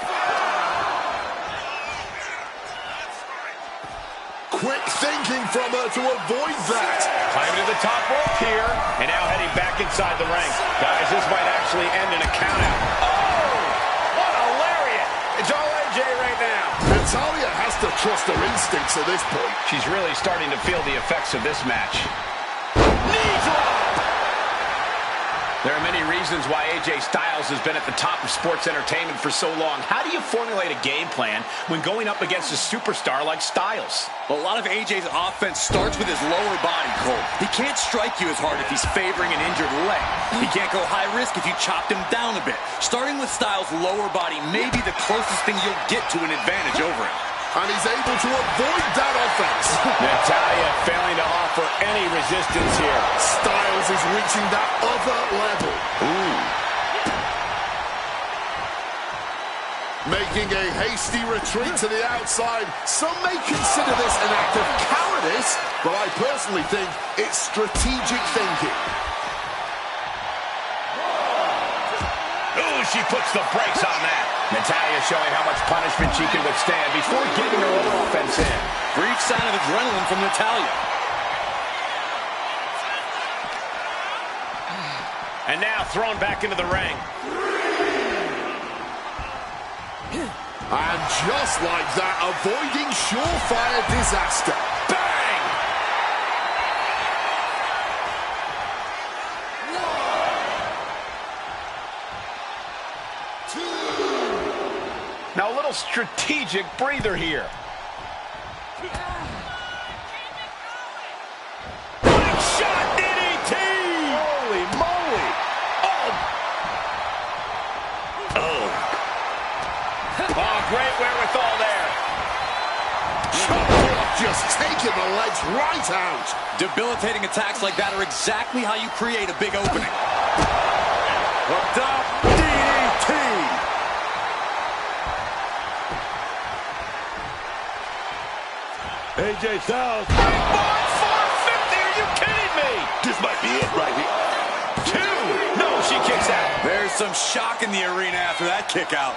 Quick thinking from her to avoid that.
Climbing to the top rope here, and now heading back inside the ring. Guys, this might actually end in a countout. Oh! What a lariat! It's all AJ right now.
Natalya has to trust her instincts at this point.
She's really starting to feel the effects of this match. Knee drop! There are many reasons why AJ Styles has been at the top of sports entertainment for so long. How do you formulate a game plan when going up against a superstar like Styles?
Well, a lot of AJ's offense starts with his lower body, Cole. He can't strike you as hard if he's favoring an injured leg. He can't go high risk if you chopped him down a bit. Starting with Styles' lower body may be the closest thing you'll get to an advantage over him.
And he's able to avoid that offense.
Natalya failing to offer any resistance here.
Styles is reaching that other level.
Ooh.
Making a hasty retreat to the outside. Some may consider this an act of cowardice, but I personally think it's strategic thinking.
Ooh, she puts the brakes on that. Natalya showing how much punishment she can withstand before getting her own offense in.
Brief sign of adrenaline from Natalya.
And now thrown back into the ring.
And just like that, avoiding surefire disaster.
Bang! Now a little strategic breather here. Big shot DDT! Holy moly! Oh, great wherewithal there.
Just taking the legs right out.
Debilitating attacks like that are exactly how you create a big opening. Hooked up, DDT!
AJ Styles.
450, are you kidding me?
This might be it right here.
2. No, she kicks out.
There's some shock in the arena after that kick out.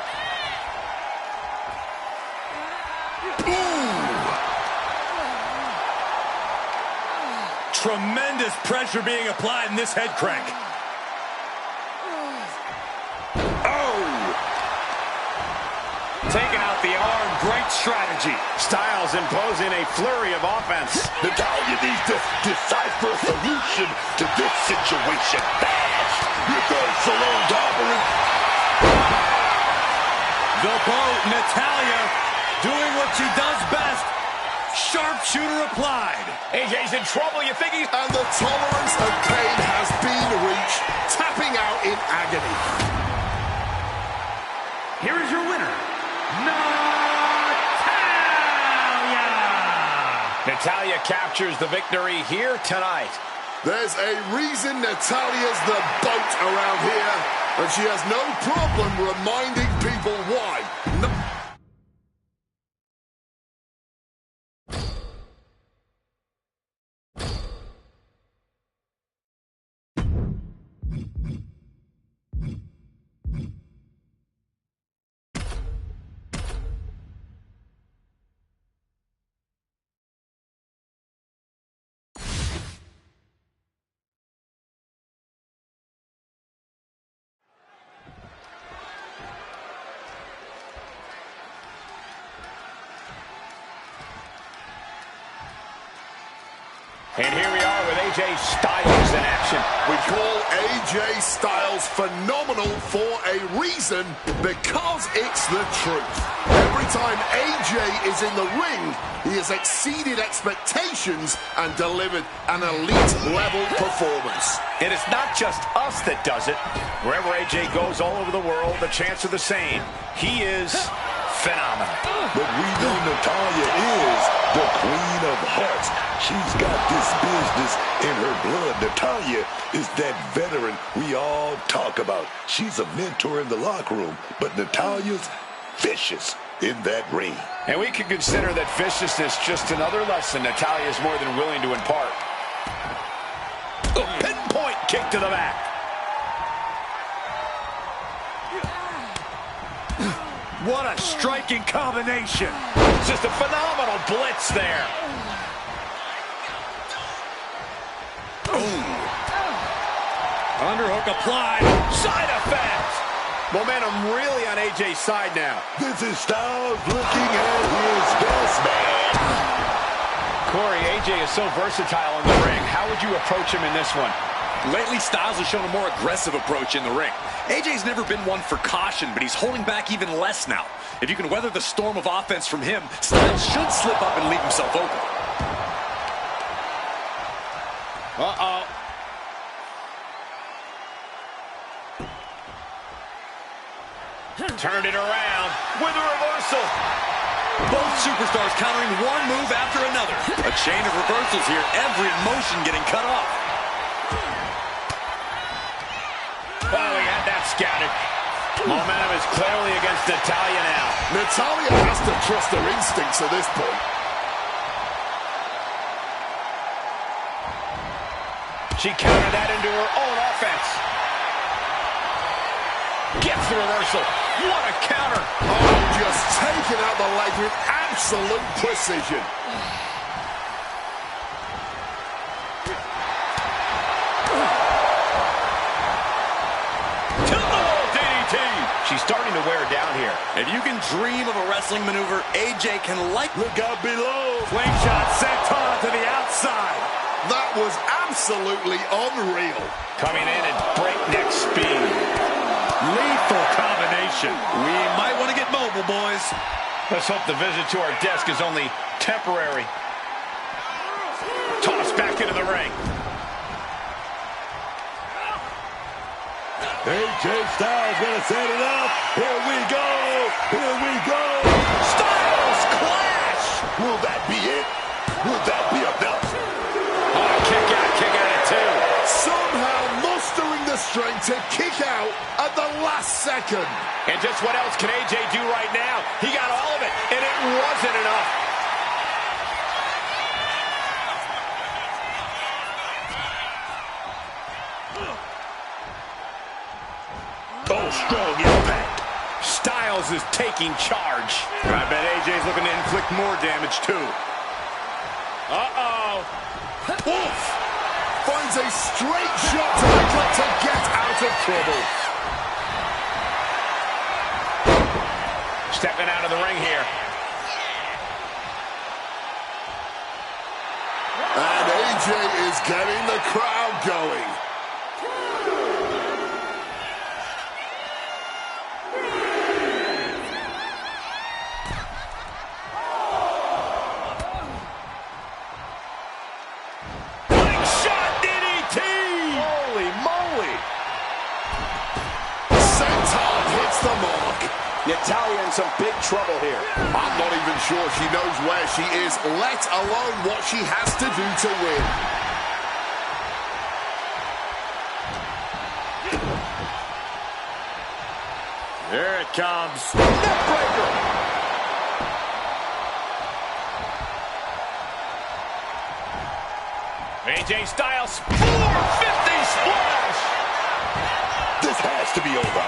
Tremendous pressure being applied in this head crank. Taking out the arm, great strategy.
Styles imposing a flurry of offense.
Natalya needs to decipher a solution to this situation fast. Here goes Salone Dobbering.
The boat, Natalya, doing what she does best. Sharpshooter applied.
AJ's in trouble, you think he's...
And the tolerance of pain has been reached, tapping out in agony.
Here is your winner, Natalya!
Natalya captures the victory here tonight.
There's a reason Natalya's the boat around here, and she has no problem reminding people why.
And here we are with AJ Styles in action.
We call AJ Styles phenomenal for a reason, because it's the truth. Every time AJ is in the ring, he has exceeded expectations and delivered an elite-level performance.
And it's not just us that does it. Wherever AJ goes all over the world, the chants are the same. He is phenomenal.
But we know Natalya is the Queen of Hearts. She's got this business in her blood. Natalya is that veteran we all talk about. She's a mentor in the locker room, but Natalya's vicious in that ring.
And we can consider that viciousness just another lesson Natalya is more than willing to impart. A pinpoint kick to the back. What a striking combination. Just a phenomenal blitz there.
Underhook applied.
Side effect. Momentum really on AJ's side now.
This is Styles looking at his best, man.
Corey, AJ is so versatile in the ring. How would you approach him in this one?
Lately, Styles has shown a more aggressive approach in the ring. AJ's never been one for caution, but he's holding back even less now. If you can weather the storm of offense from him, Styles should slip up and leave himself open.
Uh-oh. Turned it around with a reversal.
Both superstars countering one move after another. A chain of reversals here, every motion getting cut off.
Oh, we had that scouted. Momentum is clearly against Natalya now.
Natalya has to trust her instincts at this point.
She countered that into her own offense. Gets the reversal. What a counter.
Oh, just taking out the leg with absolute precision.
Tilt-the-wall DDT. She's starting to wear down here.
If you can dream of a wrestling maneuver, AJ can
Look out below.
Slingshot senton to the outside.
That was absolutely unreal.
Coming in at breakneck speed. Lethal combination.
We might want to get mobile, boys.
Let's hope the visit to our desk is only temporary. Toss back into the ring.
AJ Styles gonna set it up. Here we go. Here we go.
Styles clash.
Will that be it? Will that be enough?
Oh, kick out at two.
Somehow mustering the strength to kick out at the last second.
And just what else can AJ do right now? He got all of it, and it wasn't enough.
Oh, strong impact.
Styles is taking charge. I bet AJ's looking to inflict more damage, too. Uh-oh.
Oof! Finds a straight shot to the gut to get out of trouble.
Stepping out of the ring here.
And AJ is getting the crowd going.
Shot DDT! Holy moly!
Senton hits the mark.
Natalya in some big trouble here.
I'm not even sure she knows where she is, let alone what she has to do to win.
Here it comes. Neckbreaker! AJ Styles, 450 splash!
This has to be over.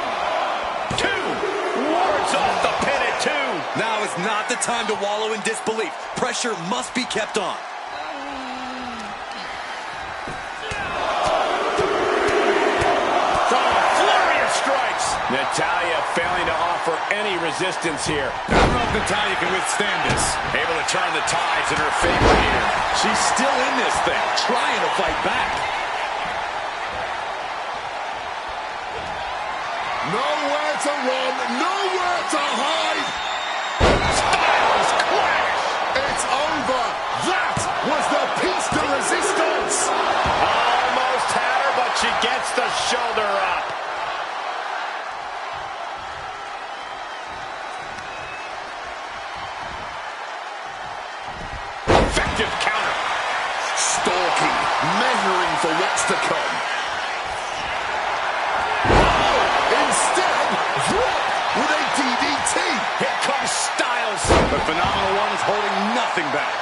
2, wards off the pin at 2.
Now is not the time to wallow in disbelief. Pressure must be kept on.
Flurry of strikes. Natalya failing to offer any resistance here.
I don't know if Natalya can withstand this.
Able to turn the tides in her favor here.
She's still in this thing, trying to fight back.
Nowhere to run, nowhere to hide.
Styles clash.
It's over. That was the piece de resistance.
Almost had her, but she gets the shoulder up. Effective counter.
Stalking, measuring for what's to come. Instead, drop with a DDT.
Here comes Styles.
The Phenomenal One is holding nothing back.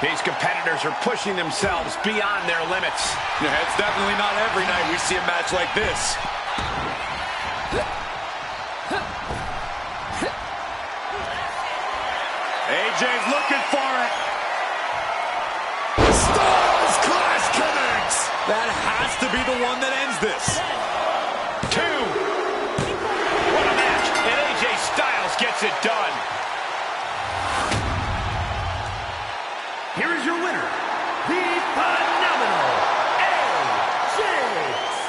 These competitors are pushing themselves beyond their limits.
Yeah, it's definitely not every night we see a match like this. AJ's looking for it.
Styles Clash connects.
That has to be the one that ends this.
2. What a match. And AJ Styles gets it done.
Here is your winner, the phenomenal AJ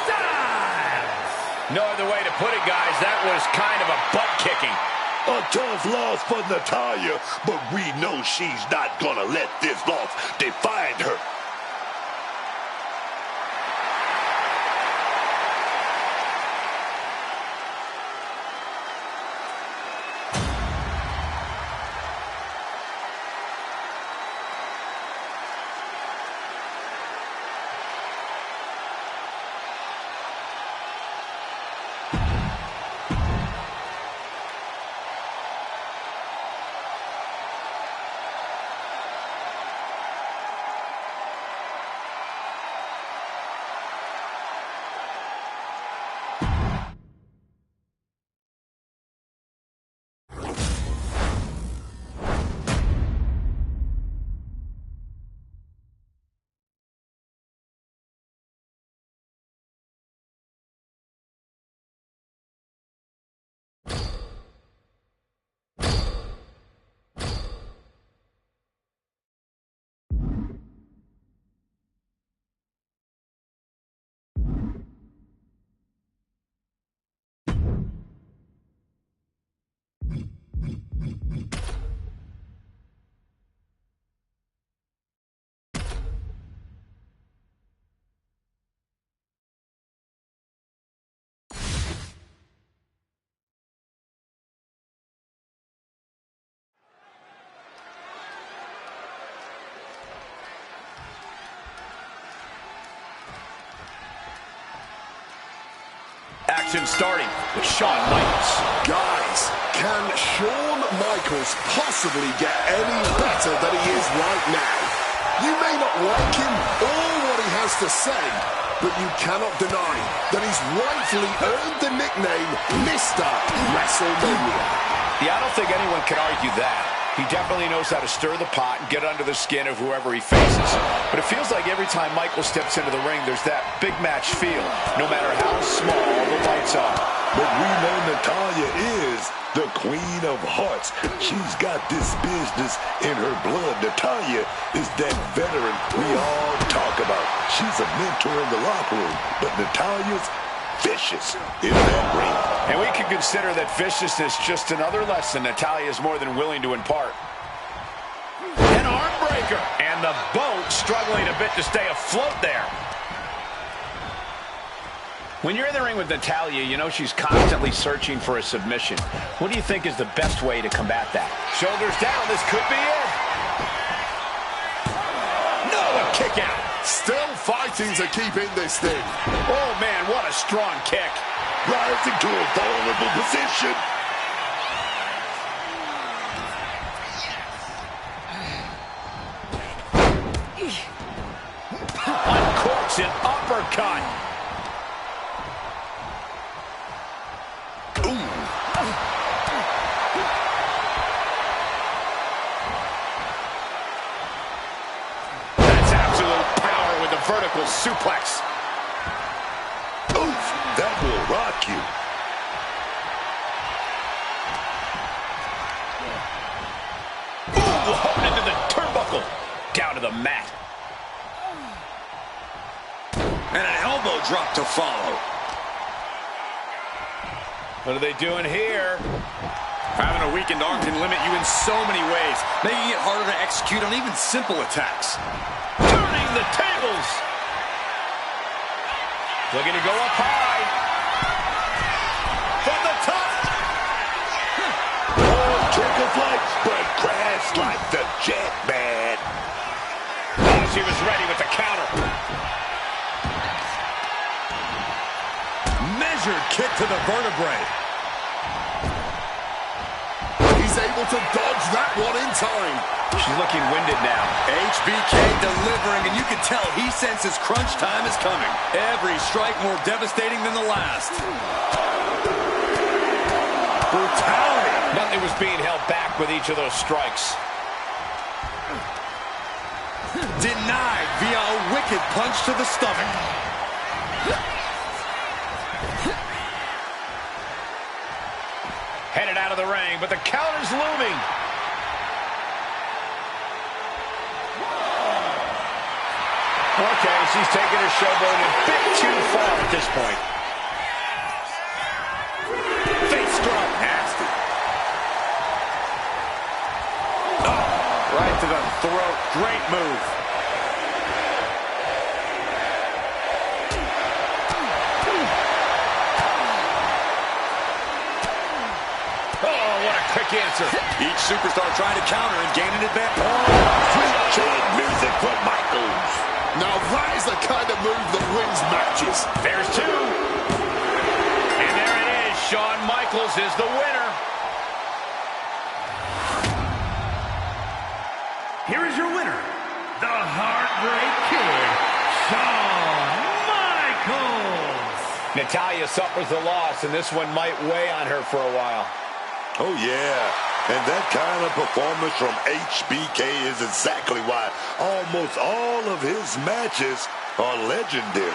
Styles.
No other way to put it, guys. That was kind of a butt-kicking.
A tough loss for Natalya, but we know she's not gonna let this loss define her.
Action starting with Shawn Michaels.
Guys, can Shawn Michaels possibly get any better than he is right now? You may not like him or what he has to say, but you cannot deny that he's rightfully earned the nickname Mr. WrestleMania.
Yeah, I don't think anyone can argue that. He definitely knows how to stir the pot and get under the skin of whoever he faces. But it feels like every time Michael steps into the ring, there's that big match feel, no matter how small the lights are.
But we know Natalya is the Queen of Hearts. She's got this business in her blood. Natalya is that veteran we all talk about. She's a mentor in the locker room, but Natalya's vicious in that ring.
And we can consider that viciousness just another lesson Natalya is more than willing to impart. An arm breaker. And the boat struggling a bit to stay afloat there. When you're in the ring with Natalya, you know she's constantly searching for a submission. What do you think is the best way to combat that? Shoulders down. This could be it. No, a kick out.
Still fighting to keep in this thing.
Oh, man, what a strong kick.
Rising to a vulnerable position.
Uncorks an uppercut. That's absolute power with the vertical suplex.
Oof, that will rock you.
down to the mat.
And an elbow drop to follow.
What are they doing here?
Having a weakened arm can limit you in so many ways, making it harder to execute on even simple attacks.
Turning the tables. Looking to go up high. From the top.
Oh, took a flight, but crashed like the jet, man.
Oh, she was ready with the counter.
Measured kick to the vertebrae.
He's able to dodge that one in time.
She's looking winded now.
HBK delivering, and you can tell he senses crunch time is coming. Every strike more devastating than the last. Brutality.
Nothing was being held back with each of those strikes.
Denied via a wicked punch to the stomach.
Headed out of the ring, but the counter's looming. Okay, she's taking her showboat a bit too far at this point. Face drop.
Nasty. Oh, right to the throat. Great move.
Oh, what a quick answer.
Each superstar trying to counter and gain an advantage.
Sweet chin music for Michaels.
Now that is the kind of move that wins matches.
There's two. And there it is. Shawn Michaels is the winner.
Here is your winner, the Heartbreak Kid, Shawn Michaels.
Natalya suffers the loss, and this one might weigh on her for a while.
Oh, yeah. And that kind of performance from HBK is exactly why almost all of his matches are legendary.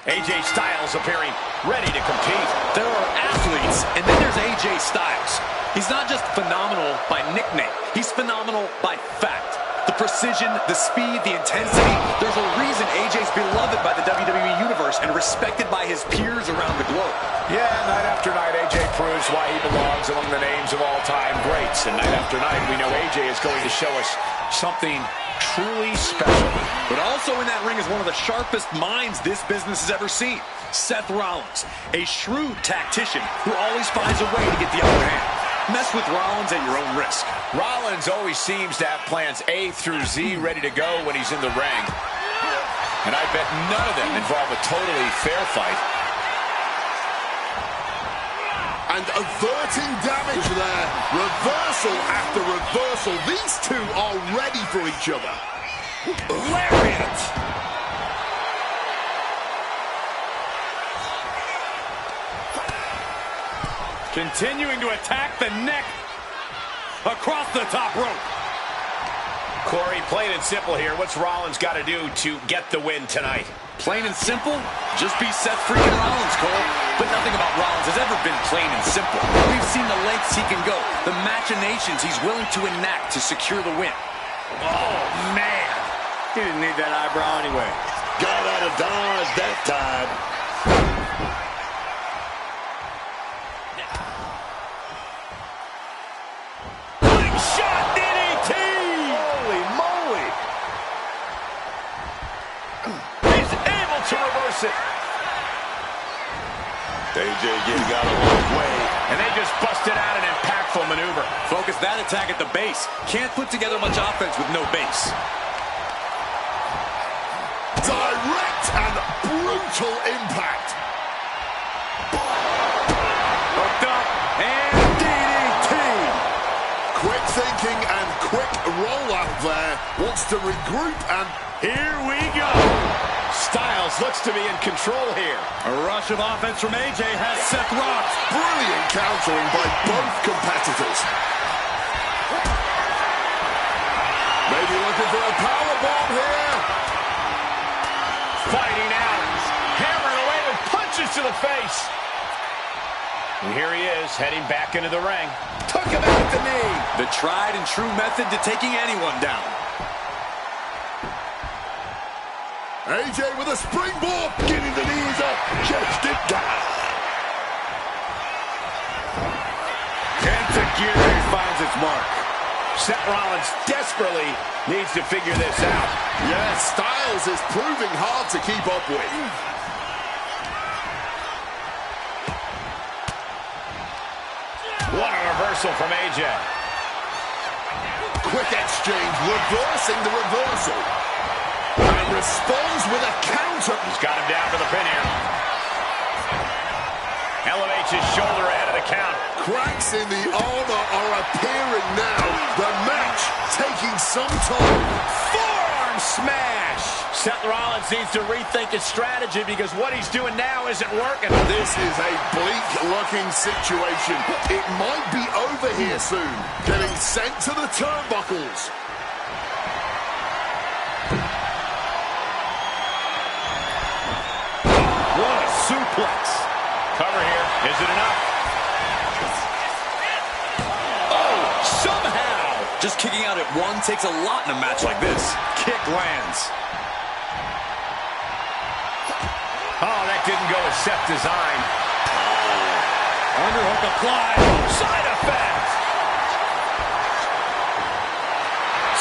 AJ Styles appearing ready to compete.
There are athletes, and then there's AJ Styles. He's not just phenomenal by nickname. He's phenomenal by fact. The precision, the speed, the intensity. There's a reason AJ's beloved by the WWE Universe and respected by his peers around the globe.
Yeah, night after night, AJ proves why he belongs among the names of all-time greats. And night after night, we know AJ is going to show us something truly special.
But also in that ring is one of the sharpest minds this business has ever seen. Seth Rollins, a shrewd tactician who always finds a way to get the upper hand. Mess with Rollins at your own risk.
Rollins always seems to have plans A through Z ready to go when he's in the ring. And I bet none of them involve a totally fair fight.
And averting damage there. Reversal after reversal. These two are ready for each other.
Lariat! Continuing to attack the neck across the top rope.
Corey, plain and simple here. What's Rollins got to do to get the win tonight?
Plain and simple? Just be Seth freaking Rollins, Cole. But nothing about Rollins has ever been plain and simple. We've seen the lengths he can go, the machinations he's willing to enact to secure the win.
Oh, man. He didn't need that eyebrow anyway.
Got out of dodge that time.
Shot DDT!
Holy moly! He's able to reverse it.
AJ getting out of the way.
And they just busted out an impactful maneuver.
Focus that attack at the base. Can't put together much offense with no base.
Direct and brutal impact.
Hooked up and DDT.
Quick thinking and quick rollout there. Wants to regroup and
Here we go.
Styles looks to be in control here.
A rush of offense from AJ has Seth rocked.
brilliant countering by both competitors. Maybe looking for a powerbomb here.
Fighting out. Hammering away with punches to the face. And here he is, heading back into the ring. Took him out at the knee.
The tried and true method to taking anyone down.
AJ with a springboard. Getting the knees up. Just it down.
Enzuigiri finds its mark.
Seth Rollins desperately needs to figure this out.
Yes, Styles is proving hard to keep up with.
What a reversal from AJ.
Quick exchange, reversing the reversal. And responds with a counter.
He's got him down for the pin here. Elevates his shoulder ahead of the count.
Cracks in the armor are appearing now. The match taking some time.
Forearm smash. Seth Rollins needs to rethink his strategy because what he's doing now isn't working.
This is a bleak-looking situation. It might be over here soon. Getting sent to the turnbuckles.
What a suplex.
Cover here. Is it enough?
Oh, somehow! Just kicking out at one takes a lot in a match like this. Kick lands.
Oh, that didn't go as Seth designed.
Underhook applied.
Side effect.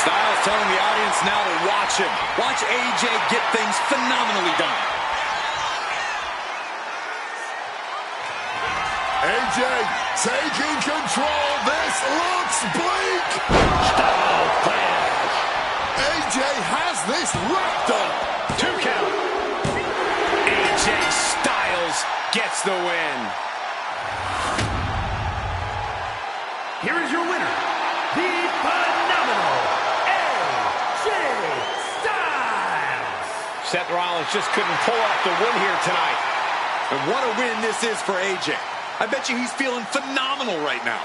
Styles telling the audience now to watch him. Watch AJ get things phenomenally done.
AJ taking control. This looks bleak. AJ has this wrapped up.
2 count. AJ Styles gets the win.
Here is your winner, the phenomenal AJ Styles.
Seth Rollins just couldn't pull off the win here tonight.
And what a win this is for AJ. I bet you he's feeling phenomenal right now.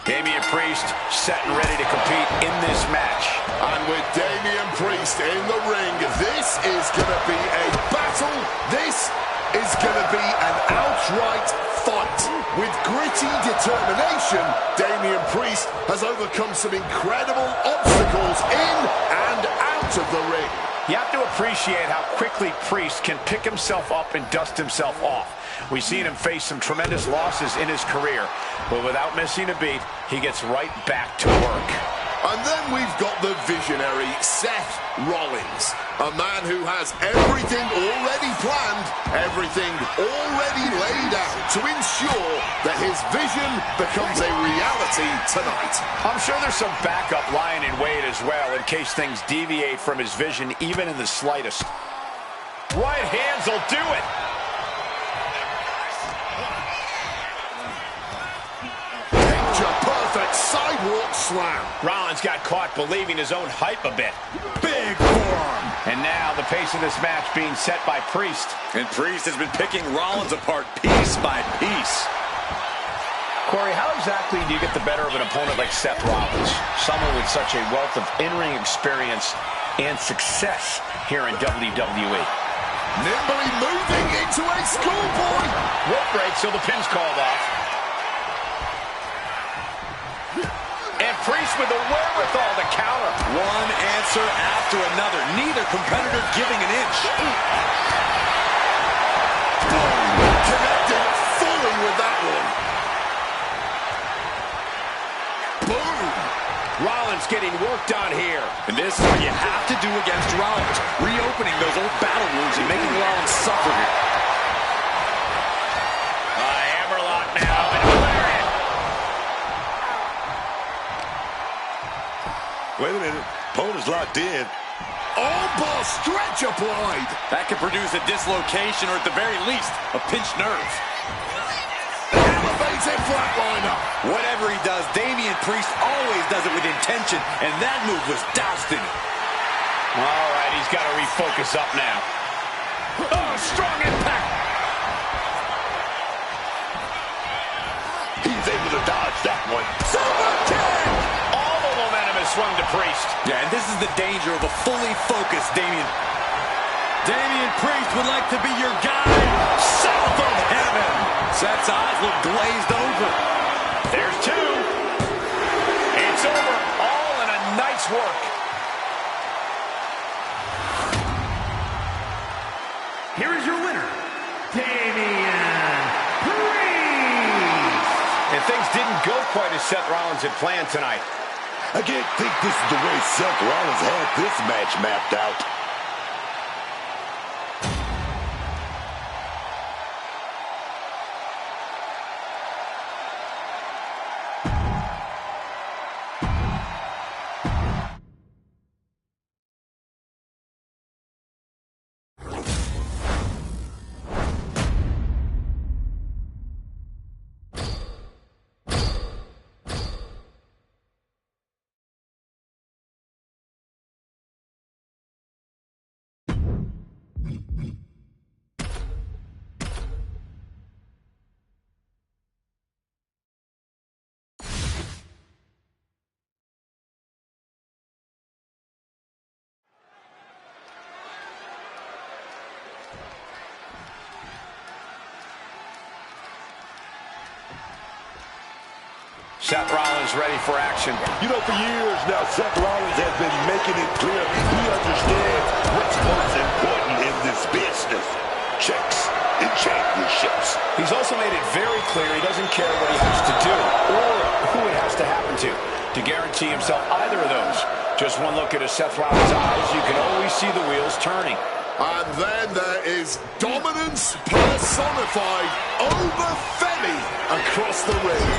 Damian Priest set and ready to compete in this match.
And with Damian Priest in the ring, this is going to be a battle. This is going to be an outright fight. With gritty determination, Damian Priest has overcome some incredible obstacles in and out of the ring.
You have to appreciate how quickly Priest can pick himself up and dust himself off. We've seen him face some tremendous losses in his career, but without missing a beat, he gets right back to work.
And then we've got the visionary Seth Rollins, a man who has everything already planned, everything already laid out to ensure that his vision becomes a reality tonight.
I'm sure there's some backup lying in wait as well in case things deviate from his vision even in the slightest. Right hands will do it.
Perfect sidewalk slam.
Rollins got caught believing his own hype a bit.
Big forearm.
And now the pace of this match being set by Priest.
And Priest has been picking Rollins apart piece by piece.
Corey, how exactly do you get the better of an opponent like Seth Rollins? Someone with such a wealth of in-ring experience and success here in WWE.
Nimbly moving into a schoolboy.
Rope break, so the pin's called off. And Priest with the wherewithal to counter.
One answer after another. Neither competitor giving an inch.
Connected fully with that one. Boom.
Rollins getting worked on here.
And this is what you have to do against Rollins. Reopening those old battle wounds and making Rollins suffer here.
Hammerlock now. And lariat.
Wait a minute. Opponent's locked in.
Armbar stretch applied.
That could produce a dislocation or at the very least, a pinched nerve.
Elevated flatliner.
Whatever he does, Damian Priest always does it with intention, and that move was doused in it.
All right, he's got to refocus up now. Oh, strong impact.
He's able to dodge that one.
Super kick.
All the momentum has swung to Priest.
Yeah, and this is the danger of a fully focused Damian. Damian Priest would like to be your guide south of heaven. Seth's eyes look glazed over.
There's two. It's over. All in a night's work.
Here is your winner, Damian Priest.
And things didn't go quite as Seth Rollins had planned tonight.
I can't think this is the way Seth Rollins had this match mapped out.
Seth Rollins ready for action.
You know, for years now, Seth Rollins has been making it clear he understands what's most important in this business. Checks and championships.
He's also made it very clear he doesn't care what he has to do or who it has to happen to guarantee himself either of those. Just one look at Seth Rollins' eyes, you can always see the wheels turning.
And then there is dominance personified over Femi across the ring.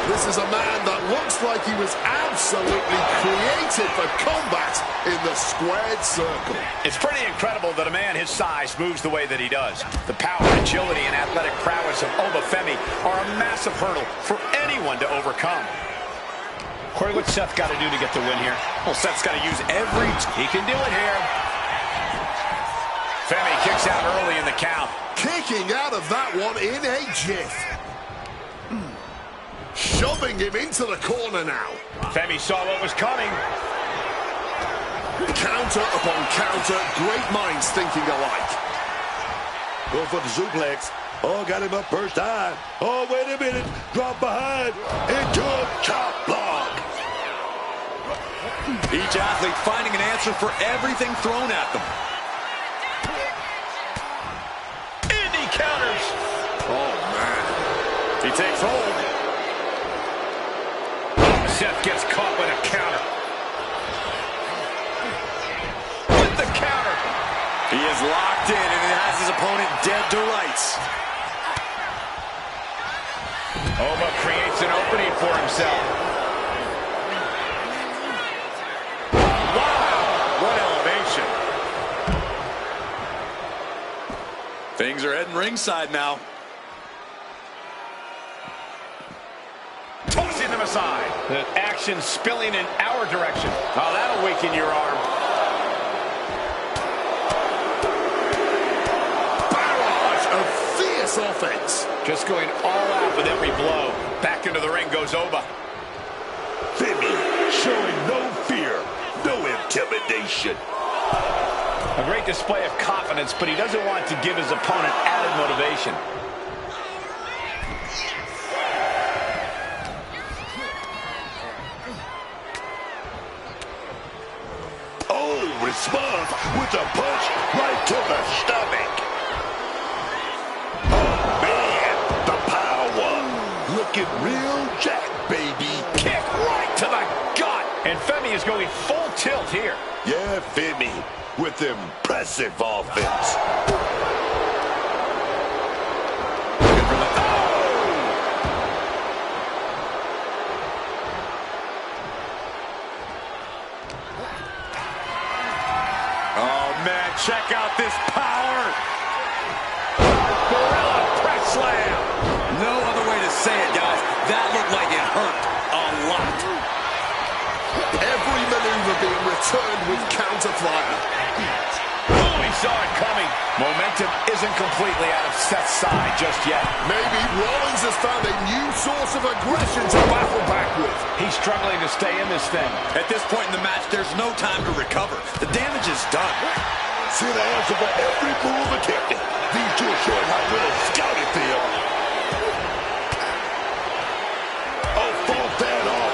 This is a man that looks like he was absolutely created for combat in the squared circle.
It's pretty incredible that a man his size moves the way that he does. The power, agility, and athletic prowess of Obafemi are a massive hurdle for anyone to overcome. Corey, what's Seth got to do to get the win here?
Well, Seth's got to use every...
He can do it here. Femi kicks out early in the count.
Kicking out of that one in a jiff. Shoving him into the corner now.
Femi saw what was coming.
Counter upon counter. Great minds thinking alike.
Go for the suplex. Oh, got him up first time. Oh, wait a minute. Drop behind. Into a chop block.
Each athlete finding an answer for everything thrown at them.
Indy counters.
Oh, man.
He takes hold.
Seth gets caught with a counter. With the counter.
He is locked in and he has his opponent dead to rights.
Oba creates an opening for himself. Wow, what elevation.
Things are heading ringside now.
Tossing them aside. The action spilling in our direction. Oh, that'll weaken your arm.
Barrage of fierce offense.
Just going all out with every blow. Back into the ring goes Oba.
Femi showing no fear, no intimidation.
A great display of confidence, but he doesn't want to give his opponent added motivation.
Response with a punch right to the stomach. Oh, man, the power. Looking real jack, baby.
Kick right to the gut. And Femi is going full tilt here.
Yeah, Femi with impressive offense.
Check out this power.
Gorilla press slam.
No other way to say it, guys. That looked like it hurt a lot.
Every maneuver being returned with counter fire.
Oh, he saw it coming. Momentum isn't completely out of Seth's side just yet.
Maybe Rollins has found a new source of aggression to battle back with.
He's struggling to stay in this thing.
At this point in the match, there's no time to recover. The damage is done.
See the answer for every move attempted. These two are showing how well scouted they are. Oh, fought that off.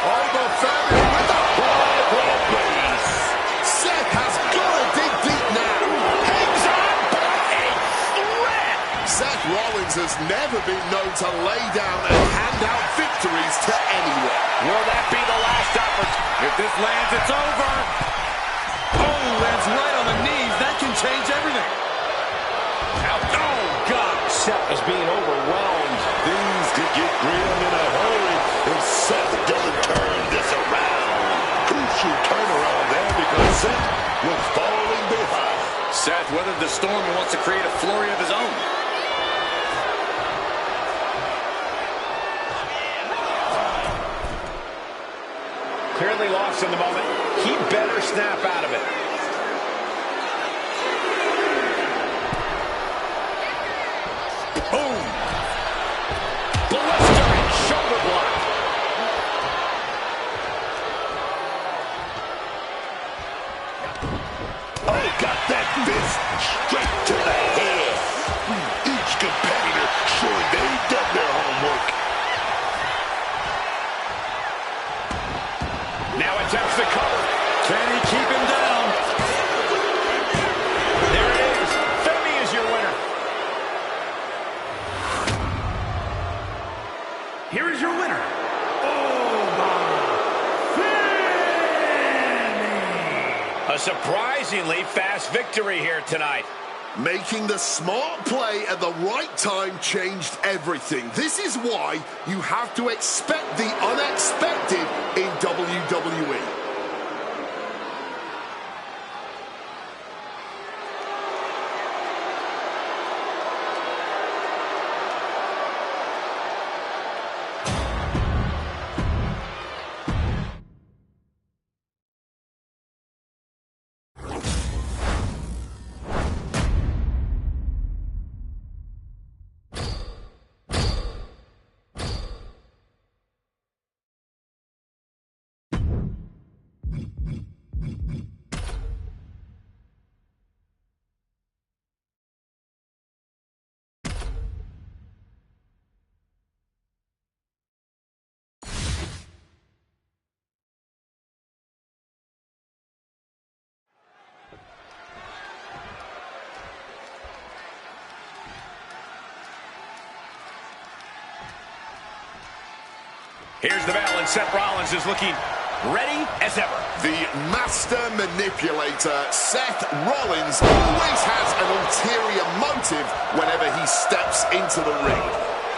Obafemi with a power base. Seth has got to dig deep now.
Hangs on by a thread.
Seth Rollins has never been known to lay down and hand out victories to anyone.
Will that be the last opportunity?
If this lands, it's over. Oh, lands right on the knees. That can change everything.
Ouch. Oh, God. Seth is being overwhelmed.
Things could get grim in a hurry if Seth doesn't turn this around. Crucial turnaround there because Seth was falling behind.
Seth weathered the storm and wants to create a flurry of his own.
Clearly lost in the moment. He better snap out of it.
Boom!
Blistering shoulder block.
Oh, got that fist straight to the head. Each competitor showing they've done their homework.
Now attempts to cover.
Can he keep him down?
There it is. Femi is your winner.
Here is your winner, Obafemi.
A surprisingly fast victory here tonight.
Making the smart play at the right time changed everything. This is why you have to expect the unexpected in WWE.
Here's the bell, and Seth Rollins is looking ready as ever.
The master manipulator, Seth Rollins, always has an ulterior motive whenever he steps into the ring.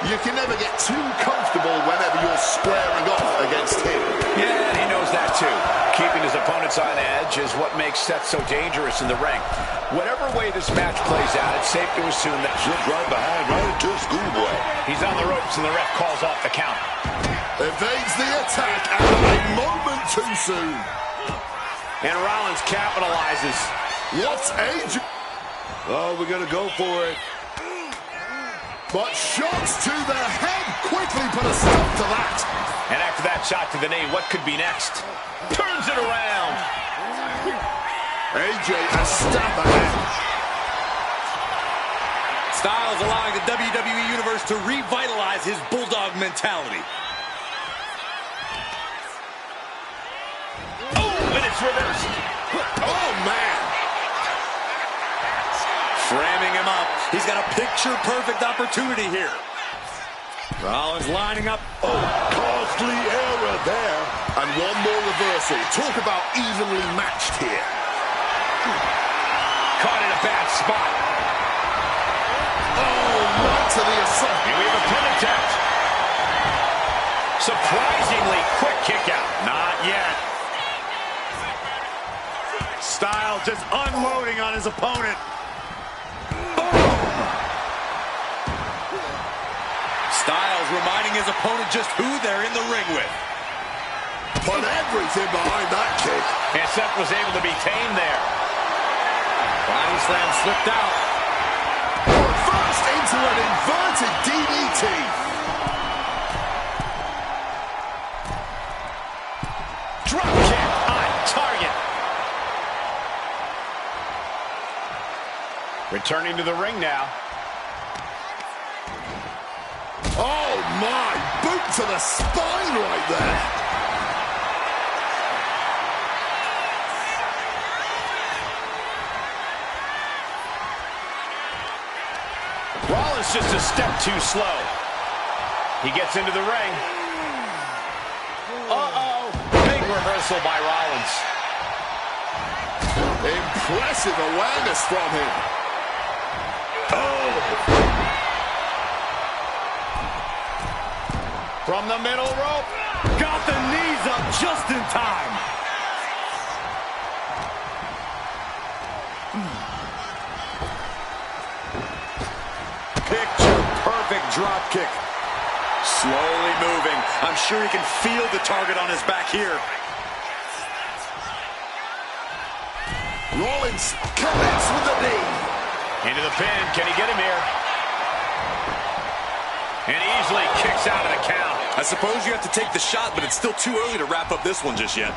You can never get too comfortable whenever you're squaring off against him.
Yeah, and he knows that too. Keeping his opponents on edge is what makes Seth so dangerous in the ring. Whatever way this match plays out, it's safe to assume that
Slipped right behind, right into a schoolboy.
he's on the ropes and the ref calls off the count.
Evades the attack and a moment too soon.
And Rollins capitalizes.
What age?
Oh, we're going to go for it.
But shots to the head quickly put a stop to that.
And after that shot to the knee, what could be next? Turns it around.
AJ a step ahead.
Styles allowing the WWE Universe to revitalize his Bulldog mentality.
Oh, and it's reversed.
Oh, man.
Framing him up. He's got a picture-perfect opportunity here. Rollins lining up.
Oh, costly error there.
And one more reversal. Talk about evenly matched here.
Caught in a bad spot.
Oh, right to the assault.
And we have a pin attempt. Surprisingly quick kick out. Not yet.
Styles just unloading on his opponent. Styles reminding his opponent just who they're in the ring with.
Put everything behind that kick.
And Seth was able to be tamed there.
Body slam slipped out.
Reversed into an inverted DDT.
Drop kick on target. Returning to the ring now.
Oh, my. Boot to the spine right there.
Rollins just a step too slow. He gets into the ring. Uh-oh. Big reversal by Rollins.
Impressive awareness from him. Oh.
From the middle rope.
Got the knees up just in time. Picture-perfect drop kick. Slowly moving. I'm sure he can feel the target on his back here.
Rollins connects with the knee.
Into the pin. Can he get him here? And easily kicks out of the count.
I suppose you have to take the shot, but it's still too early to wrap up this one just yet.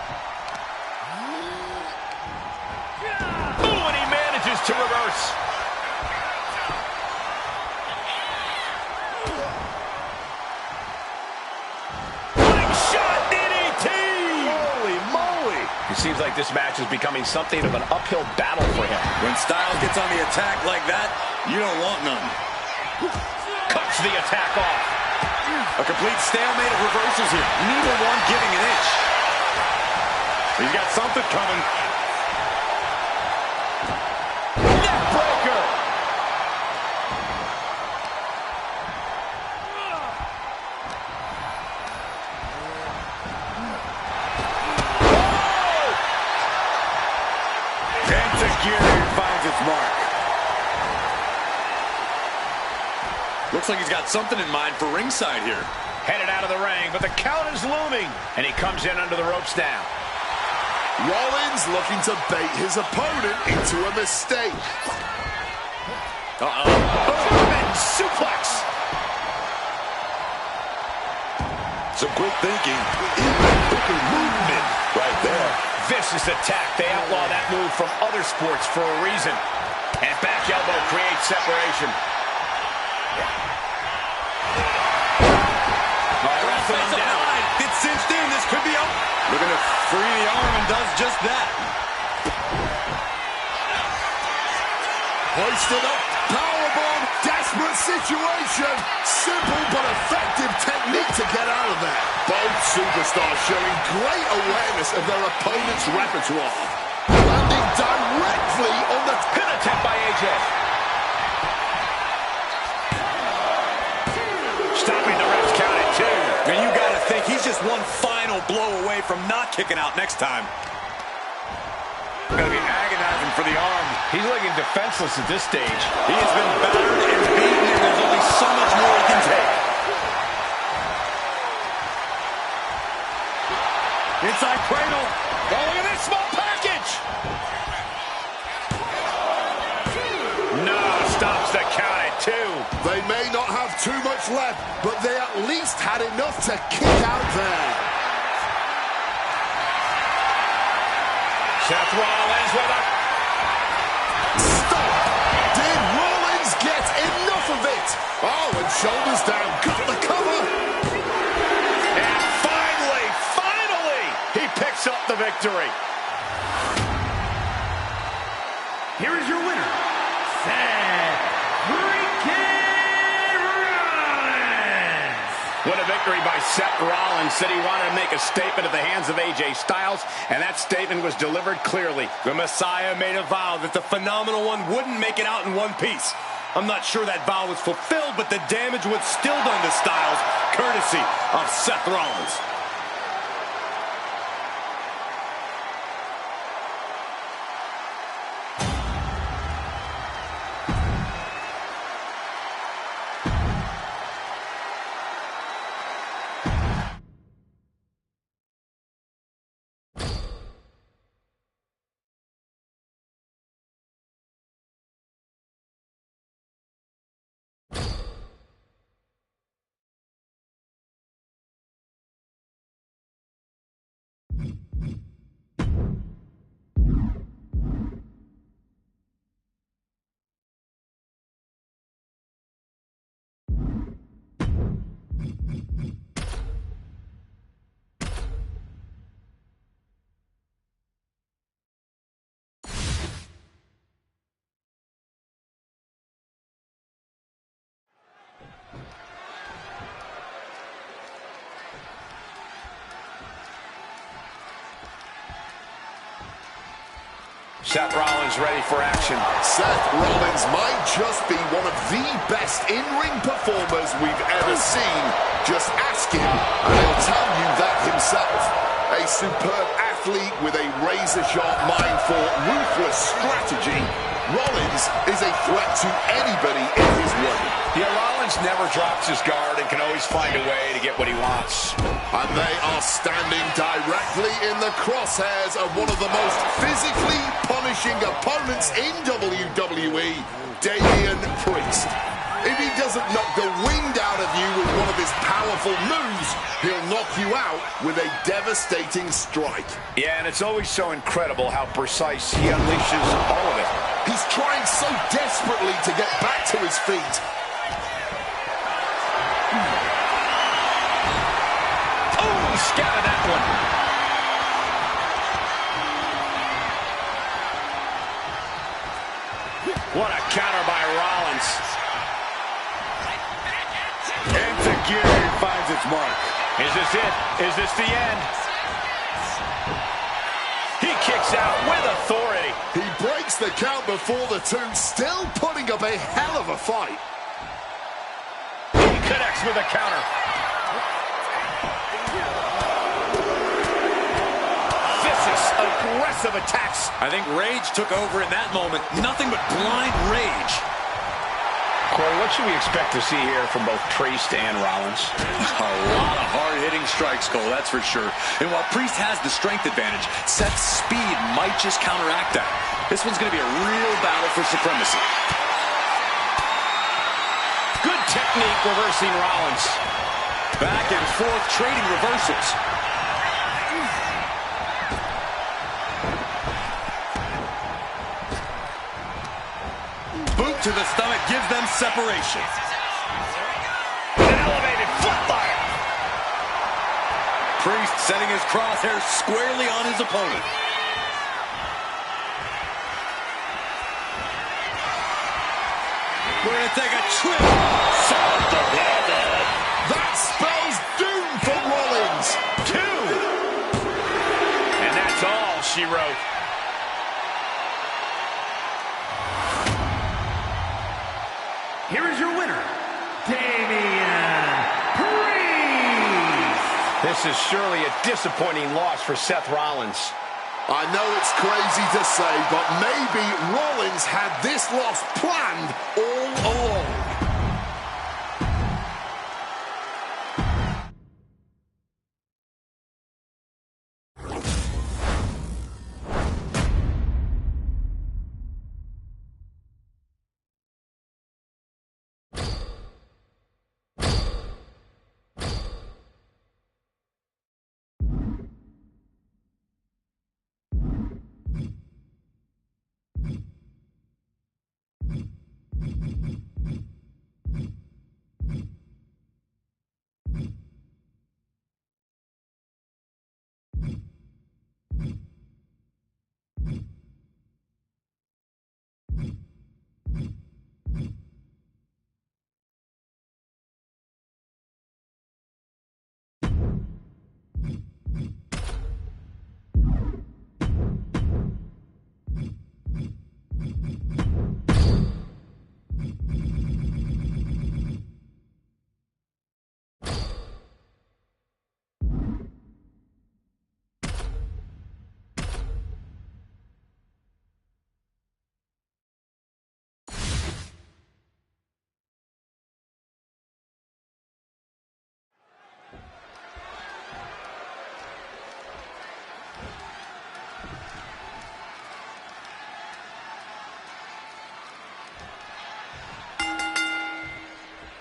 Ooh, and he manages to reverse. Big shot DDT!
Holy moly.
It seems like this match is becoming something of an uphill battle for him.
When Styles gets on the attack like that, you don't want none.
Cuts the attack off.
A complete stalemate of reversals here. Neither one giving an inch. He's got something coming.
Neck breaker.
Looks like he's got something in mind for ringside here.
Headed out of the ring, but the count is looming. And he comes in under the ropes now.
Rollins looking to bait his opponent into a mistake.
German suplex.
Some quick thinking, even quicker movement right there.
Vicious attack. They outlaw that move from other sports for a reason. And back elbow creates separation.
It's cinched in. This could be up. Looking to free the arm and does just that.
Hoisted up, powerbomb, desperate situation. Simple but effective technique to get out of there. Both superstars showing great awareness of their opponent's repertoire. Landing directly on the
Pin attempt by AJ. Stopping the ref's count at 2.
And you got to think he's just one final blow away from not kicking out next time.
Going to be agonizing for the arm. He's looking defenseless at this stage.
He has been battered and beaten, and there's only so much more he can take.
Inside cradle. Oh, look at this small package. No, stops the count at 2.
They may not have too much left, but they at least had enough to kick out there.
Seth Rollins with a...
Stop! Did Rollins get enough of it? Oh, and shoulders down, got the cover.
And finally, he picks up the victory.
Here is your winner, Seth freaking Rollins.
What a victory by Seth Rollins. Said he wanted to make a statement at the hands of AJ Styles, and that statement was delivered clearly.
The Messiah made a vow that the Phenomenal One wouldn't make it out in one piece. I'm not sure that vow was fulfilled, but the damage was still done to Styles, courtesy of Seth Rollins.
Seth Rollins ready for action.
Seth Rollins might just be one of the best in-ring performers we've ever seen. Just ask him, and he'll tell you that himself. A superb athlete with a razor-sharp mind for ruthless strategy, Rollins is a threat to anybody in his way.
Yeah, Rollins never drops his guard and can always find a way to get what he wants.
And they are standing directly in the crosshairs of one of the most physically punishing opponents in WWE, Damian Priest. If he doesn't knock the wind out of you with one of his powerful moves, he'll knock you out with a devastating strike.
Yeah, and it's always so incredible how precise he unleashes all of it.
He's trying so desperately to get back to his feet.
Oh, he scattered that one. What a counter by Rollins.
Into gear and finds its mark.
Is this it? Is this the end? He kicks out with authority.
He breaks the count before the two, still putting up a hell of a fight.
He connects with a counter. Vicious, aggressive attacks.
I think rage took over in that moment. Nothing but blind rage.
Corey, what should we expect to see here from both Priest and Rollins?
A lot of hard-hitting strikes, Cole, that's for sure. And while Priest has the strength advantage, Seth's speed might just counteract that. This one's going to be a real battle for supremacy.
Good technique reversing Rollins.
Back and forth, trading reversals. Boot to the stomach gives them separation.
An elevated footfire.
Priest setting his crosshairs squarely on his opponent. We're going to take a trip.
That spells doom for Rollins.
2. And that's all she wrote.
Here is your winner, Damian Priest.
This is surely a disappointing loss for Seth Rollins.
I know it's crazy to say, but maybe Rollins had this loss planned all along.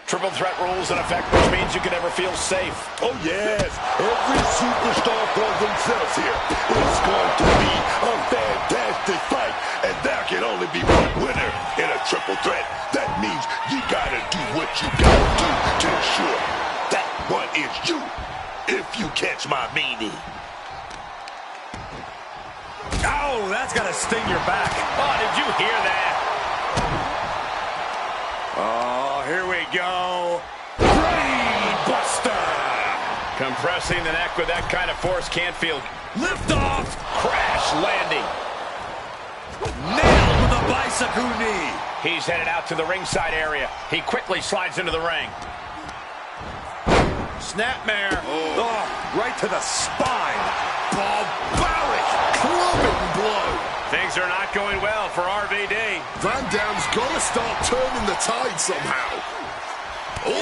Triple threat rules in effect, which means you can never feel safe.
Oh, yes. Every superstar for themselves here. It's going to be a fantastic fight. And there can only be one winner in a triple threat. That means you got to do what you got to do to ensure that one is you, if you catch my meaning.
Oh, that's got to sting your back.
Oh, did you hear that?
Oh, here we go. Brain Buster.
Compressing the neck with that kind of force can't feel.
Lift off.
Crash landing.
Nailed with a bicycle knee.
He's headed out to the ringside area. He quickly slides into the ring.
Snapmare. Oh, right to the spine.
Barbaric clubbing blow.
Things are not going well for RVD.
Van Dam's got to start turning the tide somehow. Oh!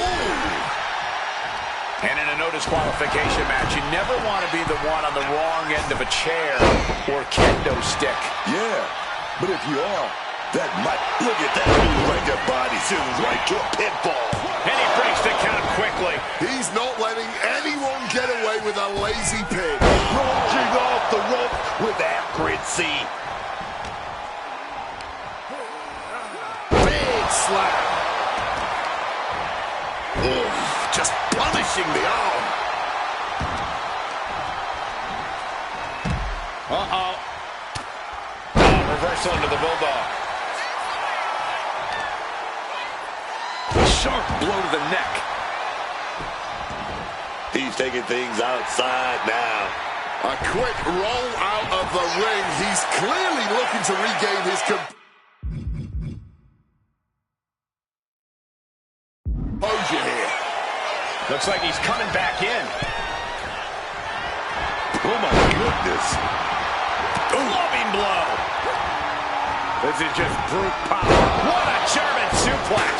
And in a no disqualification match, you never want to be the one on the wrong end of a chair or kendo stick.
Yeah, but if you are, that might... Look at that move like your body sends right to a pinfall.
And he breaks the count quickly.
He's not letting anyone get away with a lazy pin.
Launching off the rope with accuracy.
Big slap. Oof, just punishing the arm.
Uh-oh. Oh, reversal into the bulldog.
Sharp blow to the neck.
He's taking things outside now.
A quick roll out of the ring. He's clearly looking to regain his composure here.
Looks like he's coming back in.
Oh, my goodness.
Loving blow. This is just brute power. What a German suplex.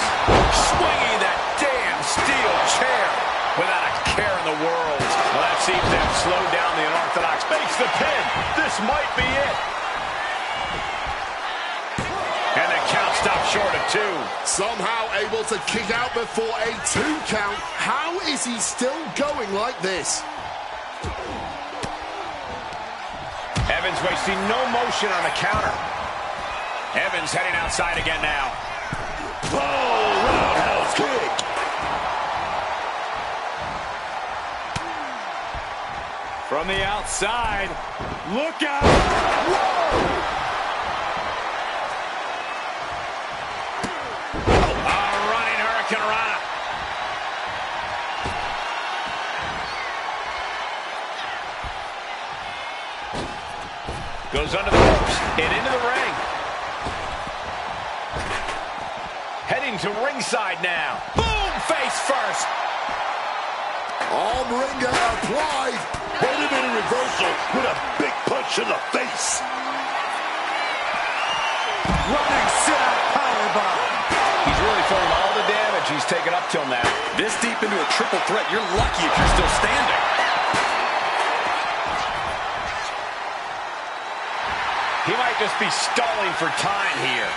Swinging that damn steel chair without a care in the world. Well, that seems to have slowed down the Unorthodox. Makes the pin. This might be it. And the count stopped short of 2.
Somehow able to kick out before a 2 count. How is he still going like this?
Evans wasting no motion on the counter. Evans heading outside again now.
Oh, roundhouse kick.
From the outside. Look out. Whoa!
Running Hurricane Rana. Goes under the ropes and into the ring. Heading to ringside now. Boom! Face first.
Arm wringer applied.
Wait a minute, reversal with a big punch in the face.
Running sit-out powerbomb.
He's really feeling all the damage he's taken up till now.
This deep into a triple threat, you're lucky if you're still standing.
He might just be stalling for time here.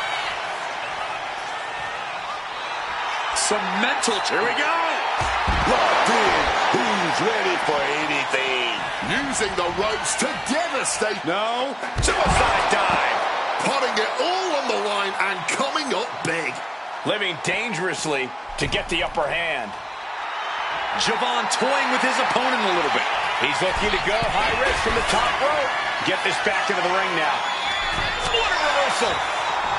Some mental. Here we go.
Locked in. Who's ready for anything?
Using the ropes to devastate.
No. Suicide dive.
Putting it all on the line and coming up big.
Living dangerously to get the upper hand.
Javon toying with his opponent a little bit.
He's looking to go high risk from the top rope. Get this back into the ring now. What a reversal.